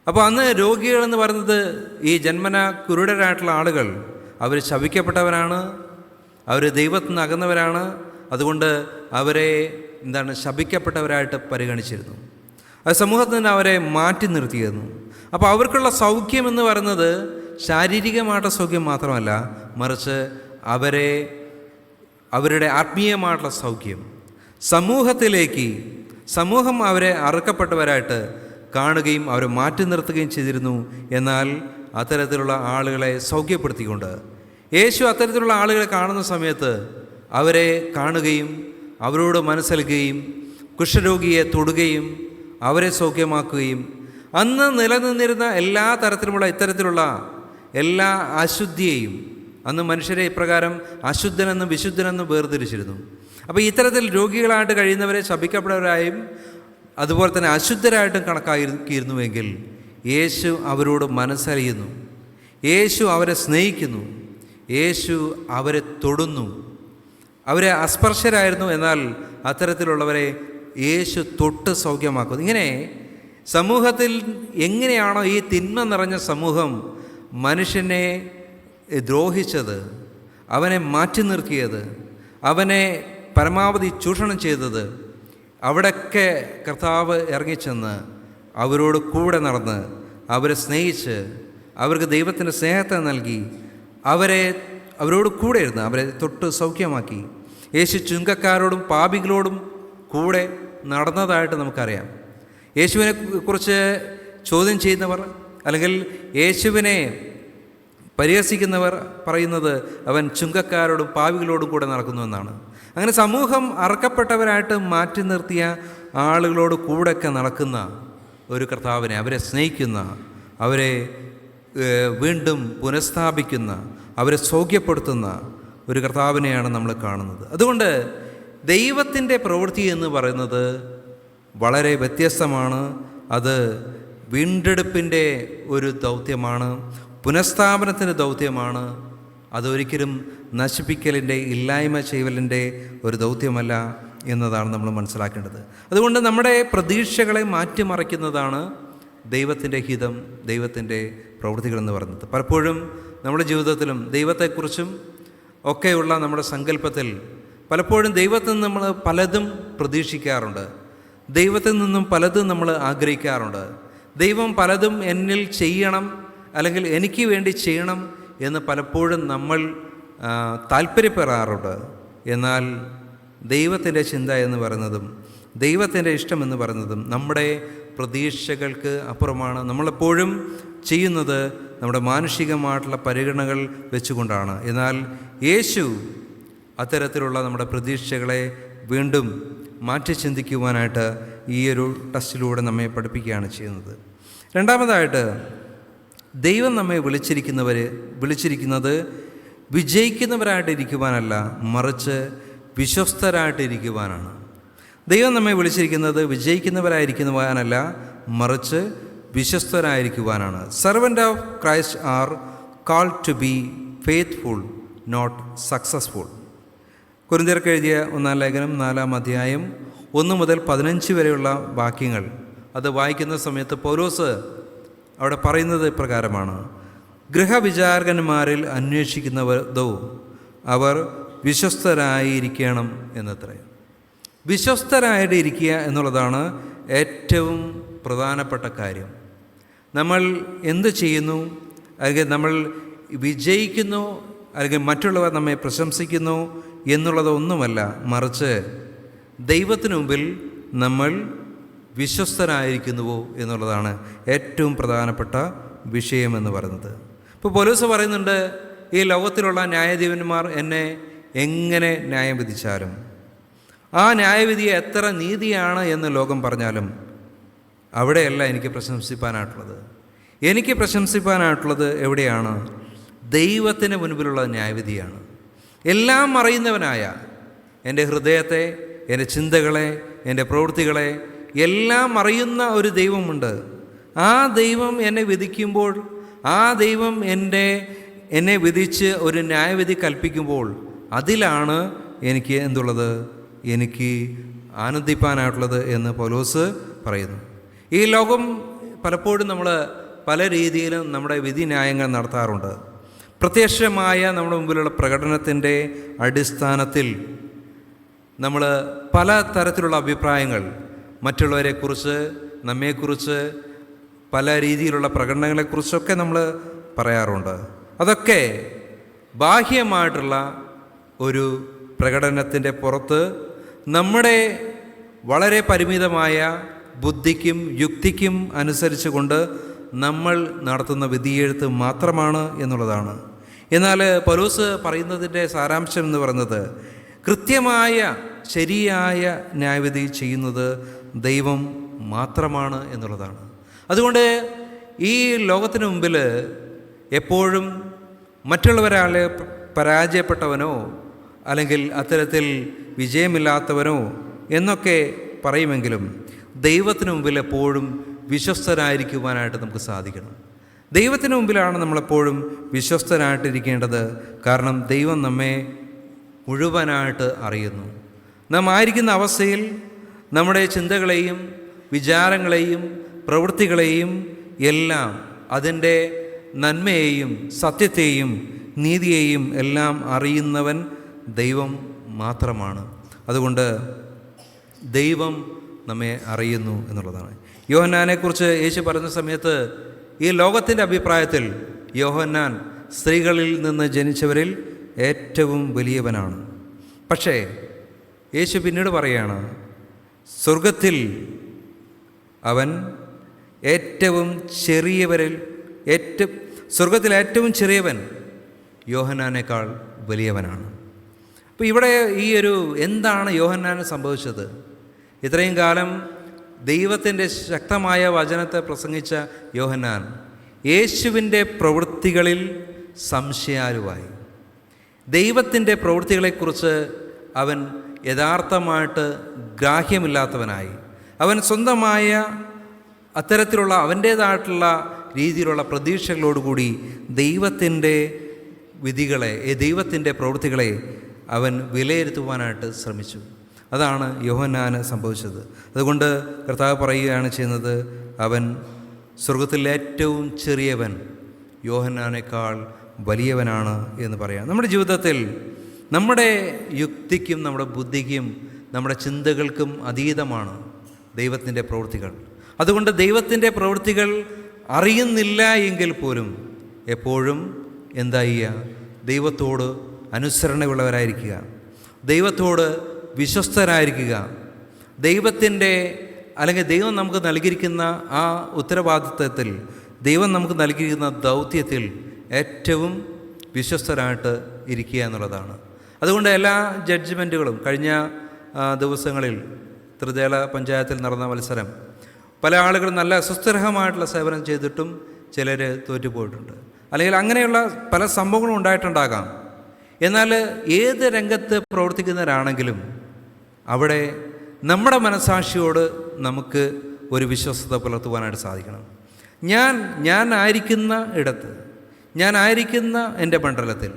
അപ്പോൾ അന്ന് രോഗികളെന്ന് പറയുന്നത് ഈ ജന്മന കുരുടരായിട്ടുള്ള ആളുകൾ, അവർ ശപിക്കപ്പെട്ടവരാണ്, അവർ ദൈവത്തിൽ നിന്ന് അകന്നവരാണ്. അതുകൊണ്ട് അവരെ ശപിക്കപ്പെട്ടവരായിട്ട് പരിഗണിച്ചിരുന്നു. അത് സമൂഹത്തിൽ നിന്ന് അവരെ മാറ്റി നിർത്തിയിരുന്നു. അപ്പോൾ അവർക്കുള്ള സൗഖ്യം എന്ന് പറയുന്നത് ശാരീരികമായിട്ടുള്ള സൗഖ്യം മാത്രമല്ല, മറിച്ച് അവരുടെ ആത്മീയമായിട്ടുള്ള സൗഖ്യം, സമൂഹം അവരെ അറുക്കപ്പെട്ടവരായിട്ട് കാണുകയും അവരെ മാറ്റി നിർത്തുകയും ചെയ്തിരുന്നു. എന്നാൽ അത്തരത്തിലുള്ള ആളുകളെ സൗഖ്യപ്പെടുത്തിക്കൊണ്ട് യേശു അത്തരത്തിലുള്ള ആളുകളെ കാണുന്ന സമയത്ത് അവരെ കാണുകയും അവരോട് മനസ്സിലാക്കുകയും കുഷ്ഠരോഗിയെ തൊടുകയും അവരെ സൗഖ്യമാക്കുകയും അന്ന് നിലനിന്നിരുന്ന എല്ലാ തരത്തിലുമുള്ള ഇത്തരത്തിലുള്ള എല്ലാ അശുദ്ധിയെയും, അന്ന് മനുഷ്യരെ ഇപ്രകാരം അശുദ്ധനെന്നും വിശുദ്ധനെന്നും വേർതിരിച്ചിരുന്നു. അപ്പോൾ ഇത്തരത്തിൽ രോഗികളായിട്ട് കഴിയുന്നവരെ ശപിക്കപ്പെട്ടവരായും അതുപോലെ തന്നെ അശുദ്ധരായിട്ടും കണക്കാക്കിയിരുന്നുവെങ്കിൽ യേശു അവരോട് മനസ്സറിയുന്നു, യേശു അവരെ സ്നേഹിക്കുന്നു, യേശു അവരെ തൊടുന്നു, അവർ അസ്പർശരായിരുന്നു, എന്നാൽ അത്തരത്തിലുള്ളവരെ യേശു തൊട്ട് സൗഖ്യമാക്കുന്നു. ഇങ്ങനെ സമൂഹത്തിൽ എങ്ങനെയാണോ ഈ തിന്മ നിറഞ്ഞ സമൂഹം മനുഷ്യനെ ദ്രോഹിച്ചത്, അവനെ മാറ്റി നിർത്തിയത്, അവനെ പരമാവധി ചൂഷണം ചെയ്തത്, അവിടെയൊക്കെ കർത്താവ് ഇറങ്ങിച്ചെന്ന് അവരോട് കൂടെ നടന്ന് അവരെ സ്നേഹിച്ച് അവർക്ക് ദൈവത്തിൻ്റെ സ്നേഹത്തെ നൽകി അവരോട് കൂടെ ഇരുന്ന് അവരെ തൊട്ട് സൗഖ്യമാക്കി. യേശു ചുങ്കക്കാരോടും പാപികളോടും കൂടെ നടന്നതായിട്ട് നമുക്കറിയാം. യേശുവിനെ കുറിച്ച് ചോദ്യം ചെയ്യുന്നവർ അല്ലെങ്കിൽ യേശുവിനെ പരിഹസിക്കുന്നവർ പറയുന്നത് അവൻ ചുങ്കക്കാരോടും പാപികളോടും കൂടെ നടക്കുന്നുവെന്നാണ്. അങ്ങനെ സമൂഹം അറക്കപ്പെട്ടവരായിട്ട് മാറ്റി നിർത്തിയ ആളുകളോട് കൂടെയൊക്കെ നടക്കുന്ന ഒരു കർത്താവിനെ, അവരെ സ്നേഹിക്കുന്ന, അവരെ വീണ്ടും പുനഃസ്ഥാപിക്കുന്ന, അവരെ സൗഖ്യപ്പെടുത്തുന്ന ഒരു കർത്താവിനെയാണ് നമ്മൾ കാണുന്നത്. അതുകൊണ്ട് ദൈവത്തിൻ്റെ പ്രവൃത്തി എന്ന് പറയുന്നത് വളരെ വ്യത്യസ്തമാണ്. അത് വീണ്ടെടുപ്പിൻ്റെ ഒരു ദൗത്യമാണ്, പുനഃസ്ഥാപനത്തിൻ്റെ ദൗത്യമാണ്. അതൊരിക്കലും നശിപ്പിക്കലിൻ്റെ, ഇല്ലായ്മ ചെയ്യലിൻ്റെ ഒരു ദൗത്യമല്ല എന്നതാണ് നമ്മൾ മനസ്സിലാക്കേണ്ടത്. അതുകൊണ്ട് നമ്മുടെ പ്രതീക്ഷകളെ മാറ്റിമറിക്കുന്നതാണ് ദൈവത്തിൻ്റെ ഹിതം, ദൈവത്തിൻ്റെ പ്രവൃത്തികളെന്ന് പറയുന്നത്. പലപ്പോഴും നമ്മുടെ ജീവിതത്തിലും ദൈവത്തെക്കുറിച്ചും ഒക്കെയുള്ള നമ്മുടെ സങ്കല്പത്തിൽ പലപ്പോഴും ദൈവത്തിൽ നിന്ന് നമ്മൾ പലതും പ്രതീക്ഷിക്കാറുണ്ട്, ദൈവത്തിൽ നിന്നും പലതും നമ്മൾ ആഗ്രഹിക്കാറുണ്ട്. ദൈവം പലതും എന്നിൽ ചെയ്യണം അല്ലെങ്കിൽ എനിക്ക് വേണ്ടി ചെയ്യണം എന്ന് പലപ്പോഴും നമ്മൾ താല്പര്യപ്പെടാറുണ്ട്. എന്നാൽ ദൈവത്തിൻ്റെ ചിന്ത എന്ന് പറയുന്നതും ദൈവത്തിൻ്റെ ഇഷ്ടമെന്ന് പറയുന്നതും നമ്മുടെ പ്രതീക്ഷകൾക്ക് അപ്പുറമാണ്. നമ്മളെപ്പോഴും ചെയ്യുന്നത് നമ്മുടെ മാനുഷികമായിട്ടുള്ള പരിഗണനകൾ വെച്ചുകൊണ്ടാണ്. എന്നാൽ യേശു അത്തരത്തിലുള്ള നമ്മുടെ പ്രതീക്ഷകളെ വീണ്ടും മാറ്റി ചിന്തിക്കുവാനായിട്ട് ഈ ഒരു ടെസ്റ്റിലൂടെ നമ്മെ പഠിപ്പിക്കുകയാണ് ചെയ്യുന്നത്. രണ്ടാമതായിട്ട്, ദൈവം നമ്മെ വിളിച്ചിരിക്കുന്നത് വിജയിക്കുന്നവരായിട്ടിരിക്കുവാനല്ല, മറിച്ച് വിശ്വസ്തരായിട്ടിരിക്കുവാനാണ്. ദൈവം നമ്മെ വിളിച്ചിരിക്കുന്നത് വിജയിക്കുന്നവരായിരിക്കുവാനല്ല, മറിച്ച് വിശ്വസ്തരായിരിക്കുവാനാണ്. Servant of Christ are called to be faithful, not successful. കൊരിന്ത്യർക്ക് എഴുതിയ 1 ലേഖനം 4 അധ്യായം 1 മുതൽ 15 വരെയുള്ള വാക്യങ്ങൾ അത് വായിക്കുന്ന സമയത്ത് പൗലോസ് അവിടെ പറയുന്നത് ഇപ്രകാരമാണ്: ഗൃഹവിചാരകന്മാരിൽ അന്വേഷിക്കുന്നവരോ അവർ വിശ്വസ്തരായിരിക്കണം എന്നത്രേ. വിശ്വസ്തരായിട്ട് ഇരിക്കുക എന്നുള്ളതാണ് ഏറ്റവും പ്രധാനപ്പെട്ട കാര്യം. നമ്മൾ എന്ത് ചെയ്യുന്നു, അല്ലെങ്കിൽ നമ്മൾ വിജയിക്കുന്നു, അല്ലെങ്കിൽ മറ്റുള്ളവർ നമ്മെ പ്രശംസിക്കുന്നു എന്നുള്ളതൊന്നുമല്ല, മറിച്ച് ദൈവത്തിനു മുമ്പിൽ നമ്മൾ വിശ്വസ്തരായിരിക്കുന്നുവോ എന്നുള്ളതാണ് ഏറ്റവും പ്രധാനപ്പെട്ട വിഷയമെന്ന് പറയുന്നത്. ഇപ്പോൾ പൗലോസ് പറയുന്നുണ്ട്, ഈ ലോകത്തിലുള്ള ന്യായാധിപന്മാർ എന്നെ എങ്ങനെ ന്യായം വിധിച്ചാലും, ആ ന്യായവിധിയെ എത്ര നീതിയാണ് എന്ന് ലോകം പറഞ്ഞാലും അവിടെയല്ല എനിക്ക് പ്രശംസിപ്പാനായിട്ടുള്ളത്. എനിക്ക് പ്രശംസിപ്പാനായിട്ടുള്ളത് എവിടെയാണ്? ദൈവത്തിന് മുൻപിലുള്ള ന്യായവിധിയാണ്. എല്ലാം അറിയുന്നവനായ എൻ്റെ ഹൃദയത്തെ, എൻ്റെ ചിന്തകളെ, എൻ്റെ പ്രവൃത്തികളെ എല്ലാം അറിയുന്ന ഒരു ദൈവമുണ്ട്. ആ ദൈവം എന്നെ വിധിക്കുമ്പോൾ, ആ ദൈവം എന്നെ വിധിച്ച് ഒരു ന്യായവിധി കൽപ്പിക്കുമ്പോൾ അതിലാണ് എനിക്ക് എന്തുള്ളത്, എനിക്ക് ആനന്ദിപ്പാനായിട്ടുള്ളത് എന്ന് പൗലോസ് പറയുന്നു. ഈ ലോകം പലപ്പോഴും നമ്മൾ പല രീതിയിലും നമ്മുടെ വിധി ന്യായങ്ങൾ നടത്താറുണ്ട്. പ്രത്യക്ഷമായ നമ്മുടെ മുമ്പിലുള്ള പ്രകടനത്തിൻ്റെ അടിസ്ഥാനത്തിൽ നമ്മൾ പല തരത്തിലുള്ള അഭിപ്രായങ്ങൾ, മറ്റുള്ളവരെക്കുറിച്ച്, നമ്മെക്കുറിച്ച്, പല രീതിയിലുള്ള പ്രകടനങ്ങളെക്കുറിച്ചൊക്കെ നമ്മൾ പറയാറുണ്ട്. അതൊക്കെ ബാഹ്യമായിട്ടുള്ള ഒരു പ്രകടനത്തിൻ്റെ പുറത്ത് നമ്മുടെ വളരെ പരിമിതമായ ബുദ്ധിക്കും യുക്തിക്കും അനുസരിച്ച് കൊണ്ട് നമ്മൾ നടത്തുന്ന വിധിയെഴുത്ത് മാത്രമാണ് എന്നുള്ളതാണ്. എന്നാൽ പൗലോസ് പറയുന്നതിൻ്റെ സാരാംശം എന്ന് പറയുന്നത് കൃത്യമായ ശരിയായ ന്യായവിധി ചെയ്യുന്നത് ദൈവം മാത്രമാണ് എന്നുള്ളതാണ്. അതുകൊണ്ട് ഈ ലോകത്തിന് മുമ്പിൽ എപ്പോഴും മറ്റുള്ളവരാളെ പരാജയപ്പെട്ടവനോ അല്ലെങ്കിൽ അത്തരത്തിൽ വിജയമില്ലാത്തവനോ എന്നൊക്കെ പറയുമെങ്കിലും ദൈവത്തിന് മുമ്പിൽ എപ്പോഴും വിശ്വസ്തരായിരിക്കുവാനായിട്ട് നമുക്ക് സാധിക്കണം. ദൈവത്തിന് മുമ്പിലാണ് നമ്മളെപ്പോഴും വിശ്വസ്തരായിട്ടിരിക്കേണ്ടത്. കാരണം ദൈവം നമ്മെ മുഴുവനായിട്ട് അറിയുന്നു. നാം ആയിരിക്കുന്ന അവസ്ഥയിൽ നമ്മുടെ ചിന്തകളെയും വിചാരങ്ങളെയും പ്രവൃത്തികളെയും എല്ലാം അതിൻ്റെ നന്മയെയും സത്യത്തെയും നീതിയെയും എല്ലാം അറിയുന്നവൻ ദൈവം മാത്രമാണ്. അതുകൊണ്ട് ദൈവം നമ്മെ അറിയുന്നു എന്നുള്ളതാണ്. യോഹന്നാനെക്കുറിച്ച് യേശു പറയുന്ന സമയത്ത് ഈ ലോകത്തിൻ്റെ അഭിപ്രായത്തിൽ യോഹന്നാൻ സ്ത്രീകളിൽ നിന്ന് ജനിച്ചവരിൽ ഏറ്റവും വലിയവനാണ്. പക്ഷേ യേശു പിന്നീട് പറയുകയാണ്, സ്വർഗത്തിൽ അവൻ ഏറ്റവും ചെറിയവരിൽ സ്വർഗത്തിൽ ഏറ്റവും ചെറിയവൻ യോഹന്നാനേക്കാൾ വലിയവനാണ്. അപ്പോൾ ഇവിടെ ഈ ഒരു എന്താണ് യോഹന്നാന് സംഭവിച്ചത്? ഇത്രയും കാലം ദൈവത്തിൻ്റെ ശക്തമായ വചനത്തെ പ്രസംഗിച്ച യോഹന്നാൻ യേശുവിൻ്റെ പ്രവൃത്തികളിൽ സംശയാലുവായി. ദൈവത്തിൻ്റെ പ്രവൃത്തികളെക്കുറിച്ച് അവൻ യഥാർത്ഥമായിട്ട് ഗ്രാഹ്യമില്ലാത്തവനായി. അവൻ സ്വന്തമായ അത്തരത്തിലുള്ള അവൻ്റേതായിട്ടുള്ള രീതിയിലുള്ള പ്രതീക്ഷകളോടുകൂടി ദൈവത്തിൻ്റെ വിധികളെ, ദൈവത്തിൻ്റെ പ്രവൃത്തികളെ അവൻ വിലയിരുത്തുവാനായിട്ട് ശ്രമിച്ചു. അതാണ് യോഹന്നാന് സംഭവിച്ചത്. അതുകൊണ്ട് കർത്താവ് പറയുകയാണ് ചെയ്യുന്നത്, അവൻ സ്വർഗത്തിൽ ഏറ്റവും ചെറിയവൻ യോഹന്നാനേക്കാൾ വലിയവനാണ് എന്ന് പറയാം. നമ്മുടെ ജീവിതത്തിൽ നമ്മുടെ യുക്തിക്കും നമ്മുടെ ബുദ്ധിക്കും നമ്മുടെ ചിന്തകൾക്കും അതീതമാണ് ദൈവത്തിൻ്റെ പ്രവൃത്തികൾ. അതുകൊണ്ട് ദൈവത്തിൻ്റെ പ്രവൃത്തികൾ അറിയുന്നില്ല എങ്കിൽ പോലും എപ്പോഴും എന്താ ചെയ്യുക? ദൈവത്തോട് അനുസരണയുള്ളവരായിരിക്കുക, ദൈവത്തോട് വിശ്വസ്തരായിരിക്കുക. ദൈവത്തിൻ്റെ അല്ലെങ്കിൽ ദൈവം നമുക്ക് നൽകിയിരിക്കുന്ന ആ ഉത്തരവാദിത്വത്തിൽ, ദൈവം നമുക്ക് നൽകിയിരിക്കുന്ന ദൗത്യത്തിൽ ഏറ്റവും വിശ്വസ്തരായിട്ട് ഇരിക്കുക എന്നുള്ളതാണ്. അതുകൊണ്ട് എല്ലാ ജഡ്ജ്മെൻറ്റുകളും കഴിഞ്ഞ ദിവസങ്ങളിൽ ത്രിതല പഞ്ചായത്തിൽ നടന്ന മത്സരം, പല ആളുകളും നല്ല സുസ്ഥിരമായിട്ടുള്ള സേവനം ചെയ്തിട്ടും ചിലർ തോറ്റുപോയിട്ടുണ്ട്. അല്ലെങ്കിൽ അങ്ങനെയുള്ള പല സംഭവങ്ങളും ഉണ്ടായിട്ടുണ്ടാകാം. എന്നാൽ ഏത് രംഗത്ത് പ്രവർത്തിക്കുന്നവരാണെങ്കിലും അവിടെ നമ്മുടെ മനസാക്ഷിയോട് നമുക്ക് ഒരു വിശ്വസ്തത പുലർത്തുവാനായിട്ട് സാധിക്കണം. ഞാൻ ആയിരിക്കുന്ന ഇടത്ത്, ഞാൻ ആയിരിക്കുന്ന എൻ്റെ മണ്ഡലത്തിൽ,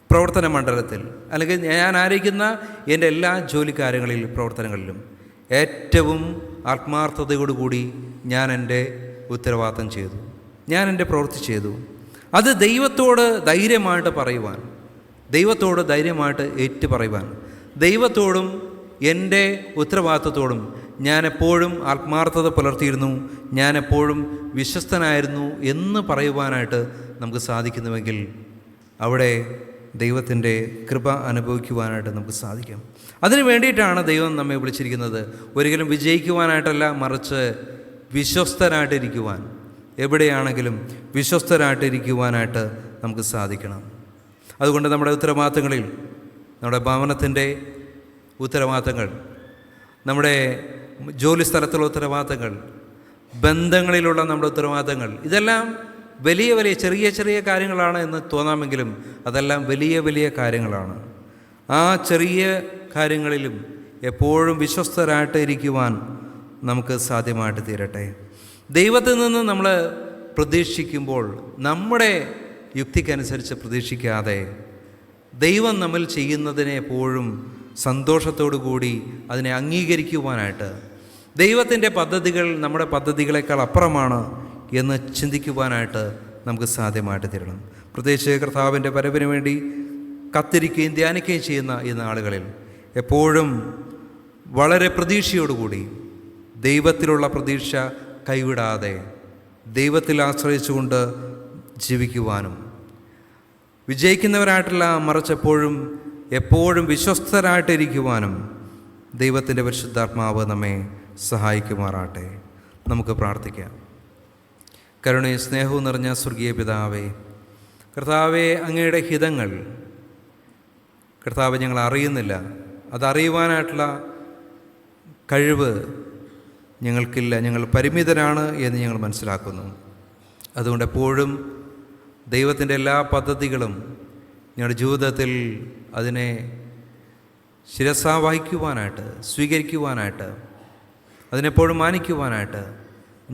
പ്രവർത്തന മണ്ഡലത്തിൽ, അല്ലെങ്കിൽ ഞാൻ ആയിരിക്കുന്ന എൻ്റെ എല്ലാ ജോലിക്കാര്യങ്ങളിലും പ്രവർത്തനങ്ങളിലും ഏറ്റവും ആത്മാർത്ഥതയോടുകൂടി ഞാൻ എൻ്റെ ഉത്തരവാദിത്തം ചെയ്തു, ഞാൻ എൻ്റെ പ്രവൃത്തി ചെയ്തു. അത് ദൈവത്തോട് ധൈര്യമായിട്ട് പറയുവാൻ, ദൈവത്തോട് ധൈര്യമായിട്ട് ഏറ്റു പറയുവാൻ, ദൈവത്തോടും എൻ്റെ ഉത്തരവാദിത്തത്തോടും ഞാനെപ്പോഴും ആത്മാർത്ഥത പുലർത്തിയിരുന്നു, ഞാനെപ്പോഴും വിശ്വസ്തനായിരുന്നു എന്ന് പറയുവാനായിട്ട് നമുക്ക് സാധിക്കുന്നുവെങ്കിൽ അവിടെ ദൈവത്തിൻ്റെ കൃപ അനുഭവിക്കുവാനായിട്ട് നമുക്ക് സാധിക്കും. അതിനു വേണ്ടിയിട്ടാണ് ദൈവം നമ്മെ വിളിച്ചിരിക്കുന്നത്. ഒരിക്കലും വിജയിക്കുവാനായിട്ടല്ല, മറിച്ച് വിശ്വസ്തരായിട്ടിരിക്കുവാൻ, എവിടെയാണെങ്കിലും വിശ്വസ്തരായിട്ടിരിക്കുവാനായിട്ട് നമുക്ക് സാധിക്കണം. അതുകൊണ്ട് നമ്മുടെ ഉത്തരവാദിത്തങ്ങളിൽ, നമ്മുടെ ഭവനത്തിൻ്റെ ഉത്തരവാദിത്തങ്ങൾ, നമ്മുടെ ജോലി സ്ഥലത്തുള്ള ഉത്തരവാദിത്തങ്ങൾ, ബന്ധങ്ങളിലുള്ള നമ്മുടെ ഉത്തരവാദിത്തങ്ങൾ, ഇതെല്ലാം വലിയ വലിയ ചെറിയ ചെറിയ കാര്യങ്ങളാണ് എന്ന് തോന്നാമെങ്കിലും അതെല്ലാം വലിയ വലിയ കാര്യങ്ങളാണ്. ആ ചെറിയ കാര്യങ്ങളിലും എപ്പോഴും വിശ്വസ്തരായിട്ട് ഇരിക്കുവാൻ നമുക്ക് സാധ്യമായിട്ട് തീരട്ടെ. ദൈവത്തിൽ നിന്ന് നമ്മൾ പ്രതീക്ഷിക്കുമ്പോൾ നമ്മുടെ യുക്തിക്കനുസരിച്ച് പ്രതീക്ഷിക്കാതെ ദൈവം നമ്മൾ ചെയ്യുന്നതിനെ എപ്പോഴും സന്തോഷത്തോടു കൂടി അതിനെ അംഗീകരിക്കുവാനായിട്ട്, ദൈവത്തിൻ്റെ പദ്ധതികൾ നമ്മുടെ പദ്ധതികളെക്കാൾ അപ്പുറമാണ് എന്ന് ചിന്തിക്കുവാനായിട്ട് നമുക്ക് സാധ്യമായിട്ട് തീരണം. പ്രത്യേകിച്ച് കർത്താവിൻ്റെ വരവിന് വേണ്ടി കത്തിരിക്കുകയും ധ്യാനിക്കുകയും ചെയ്യുന്ന ഈ നാളുകളിൽ എപ്പോഴും വളരെ പ്രതീക്ഷയോടുകൂടി, ദൈവത്തിലുള്ള പ്രതീക്ഷ കൈവിടാതെ ദൈവത്തിൽ ആശ്രയിച്ചുകൊണ്ട് ജീവിക്കുവാനും, വിജയിക്കുന്നവരായിട്ടല്ല മറിച്ച് എപ്പോഴും വിശ്വസ്തരായിട്ടിരിക്കുവാനും ദൈവത്തിൻ്റെ പരിശുദ്ധാത്മാവ് നമ്മെ സഹായിക്കുമാറാട്ടെ. നമുക്ക് പ്രാർത്ഥിക്കാം. കരുണയും സ്നേഹവും നിറഞ്ഞ സ്വർഗീയ പിതാവേ, കർത്താവെ, അങ്ങയുടെ ഹിതങ്ങൾ കർത്താവ് ഞങ്ങൾ അറിയുന്നില്ല. അതറിയുവാനായിട്ടുള്ള കഴിവ് ഞങ്ങൾക്കില്ല, ഞങ്ങൾ പരിമിതരാണ് എന്ന് ഞങ്ങൾ മനസ്സിലാക്കുന്നു. അതുകൊണ്ട് എപ്പോഴും ദൈവത്തിൻ്റെ എല്ലാ പദ്ധതികളും ഞങ്ങളുടെ ജീവിതത്തിൽ അതിനെ ശിരസാവഹിക്കുവാനായിട്ട്, സ്വീകരിക്കുവാനായിട്ട്, അതിനെപ്പോഴും മാനിക്കുവാനായിട്ട്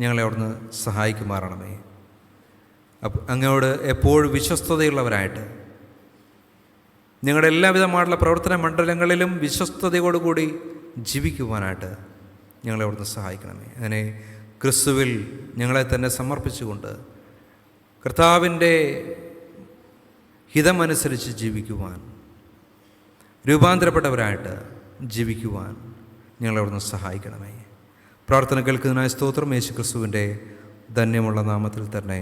ഞങ്ങളെ അവിടുന്ന് സഹായിക്കുമാറണമേ. അങ്ങയോട് എപ്പോഴും വിശ്വസ്തതയുള്ളവരായിട്ട്, നിങ്ങളുടെ എല്ലാവിധമായിട്ടുള്ള പ്രവർത്തന മണ്ഡലങ്ങളിലും വിശ്വസ്തയോടുകൂടി ജീവിക്കുവാനായിട്ട് ഞങ്ങളെ അവിടുന്ന് സഹായിക്കണമേ. അങ്ങനെ ക്രിസ്തുവിൽ ഞങ്ങളെ തന്നെ സമർപ്പിച്ചുകൊണ്ട് കർത്താവിൻ്റെ ഹിതമനുസരിച്ച് ജീവിക്കുവാൻ, രൂപാന്തരപ്പെട്ടവരായിട്ട് ജീവിക്കുവാൻ ഞങ്ങളെ അവിടുന്ന് സഹായിക്കണമേ. പ്രാർത്ഥന കേൾക്കുന്നതിനായ സ്തോത്രം. യേശു ക്രിസ്തുവിൻ്റെ ധന്യമുള്ള നാമത്തിൽ തന്നെ.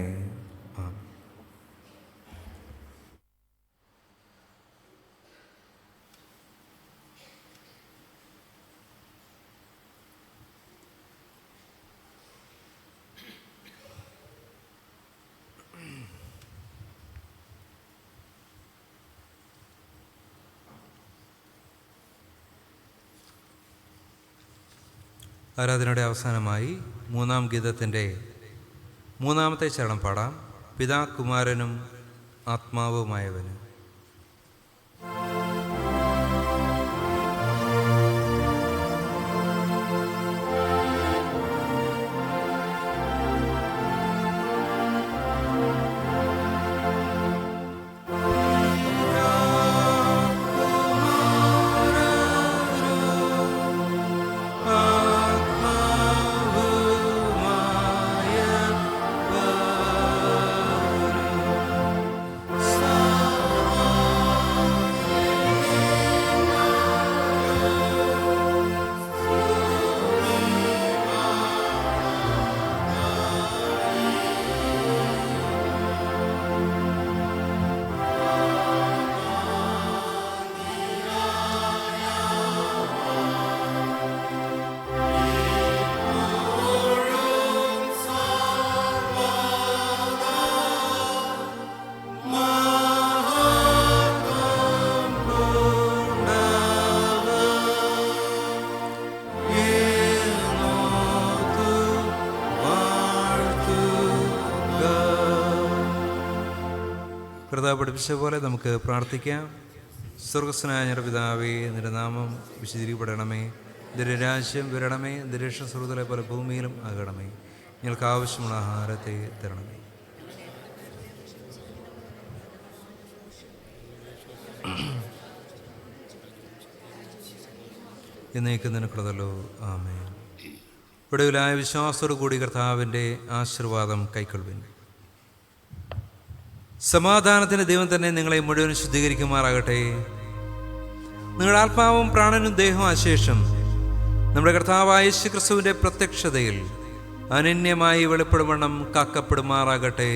ആരാധനയുടെ അവസാനമായി 3-ാം ഗീതത്തിൻ്റെ 3-ാമത്തെ ചരണം പാടാം. പിതാ കുമാരനും ആത്മാവുമായവന്. കർത്താവ് പഠിപ്പിച്ച പോലെ നമുക്ക് പ്രാർത്ഥിക്കാം. സ്വർഗസ്നായ ഞങ്ങളുടെ പിതാവേ, നിന്റെ നാമം വിശദീകരിക്കപ്പെടണമേ. നിന്റെ രാജ്യം വരണമേ. നിന്റെ ഇഷ്ടം സ്വർഗ്ഗത്തിലെ പോലെ ഭൂമിയിലും ആകണമേ. ഞങ്ങൾക്ക് ആവശ്യമുള്ള ആഹാരത്തെ തരണമേ. എന്നേക്കും നിനക്കുള്ളതല്ലോ. ആമേൻ. ഒടുവിലായ വിശ്വാസത്തോടു കൂടി കർത്താവിൻ്റെ ആശീർവാദം കൈക്കൊള്ളുവിൻ. സമാധാനത്തിൻ്റെ ദൈവം തന്നെ നിങ്ങളെ മുഴുവൻ ശുദ്ധീകരിക്കുമാറാകട്ടെ. നിങ്ങളുടെ ആത്മാവും പ്രാണനും ദേഹവും അശേഷം നമ്മുടെ കർത്താവായ യേശു ക്രിസ്തുവിൻ്റെ പ്രത്യക്ഷതയിൽ അനന്യമായി വെളിപ്പെടുവണ്ണം കാക്കപ്പെടുമാറാകട്ടെ.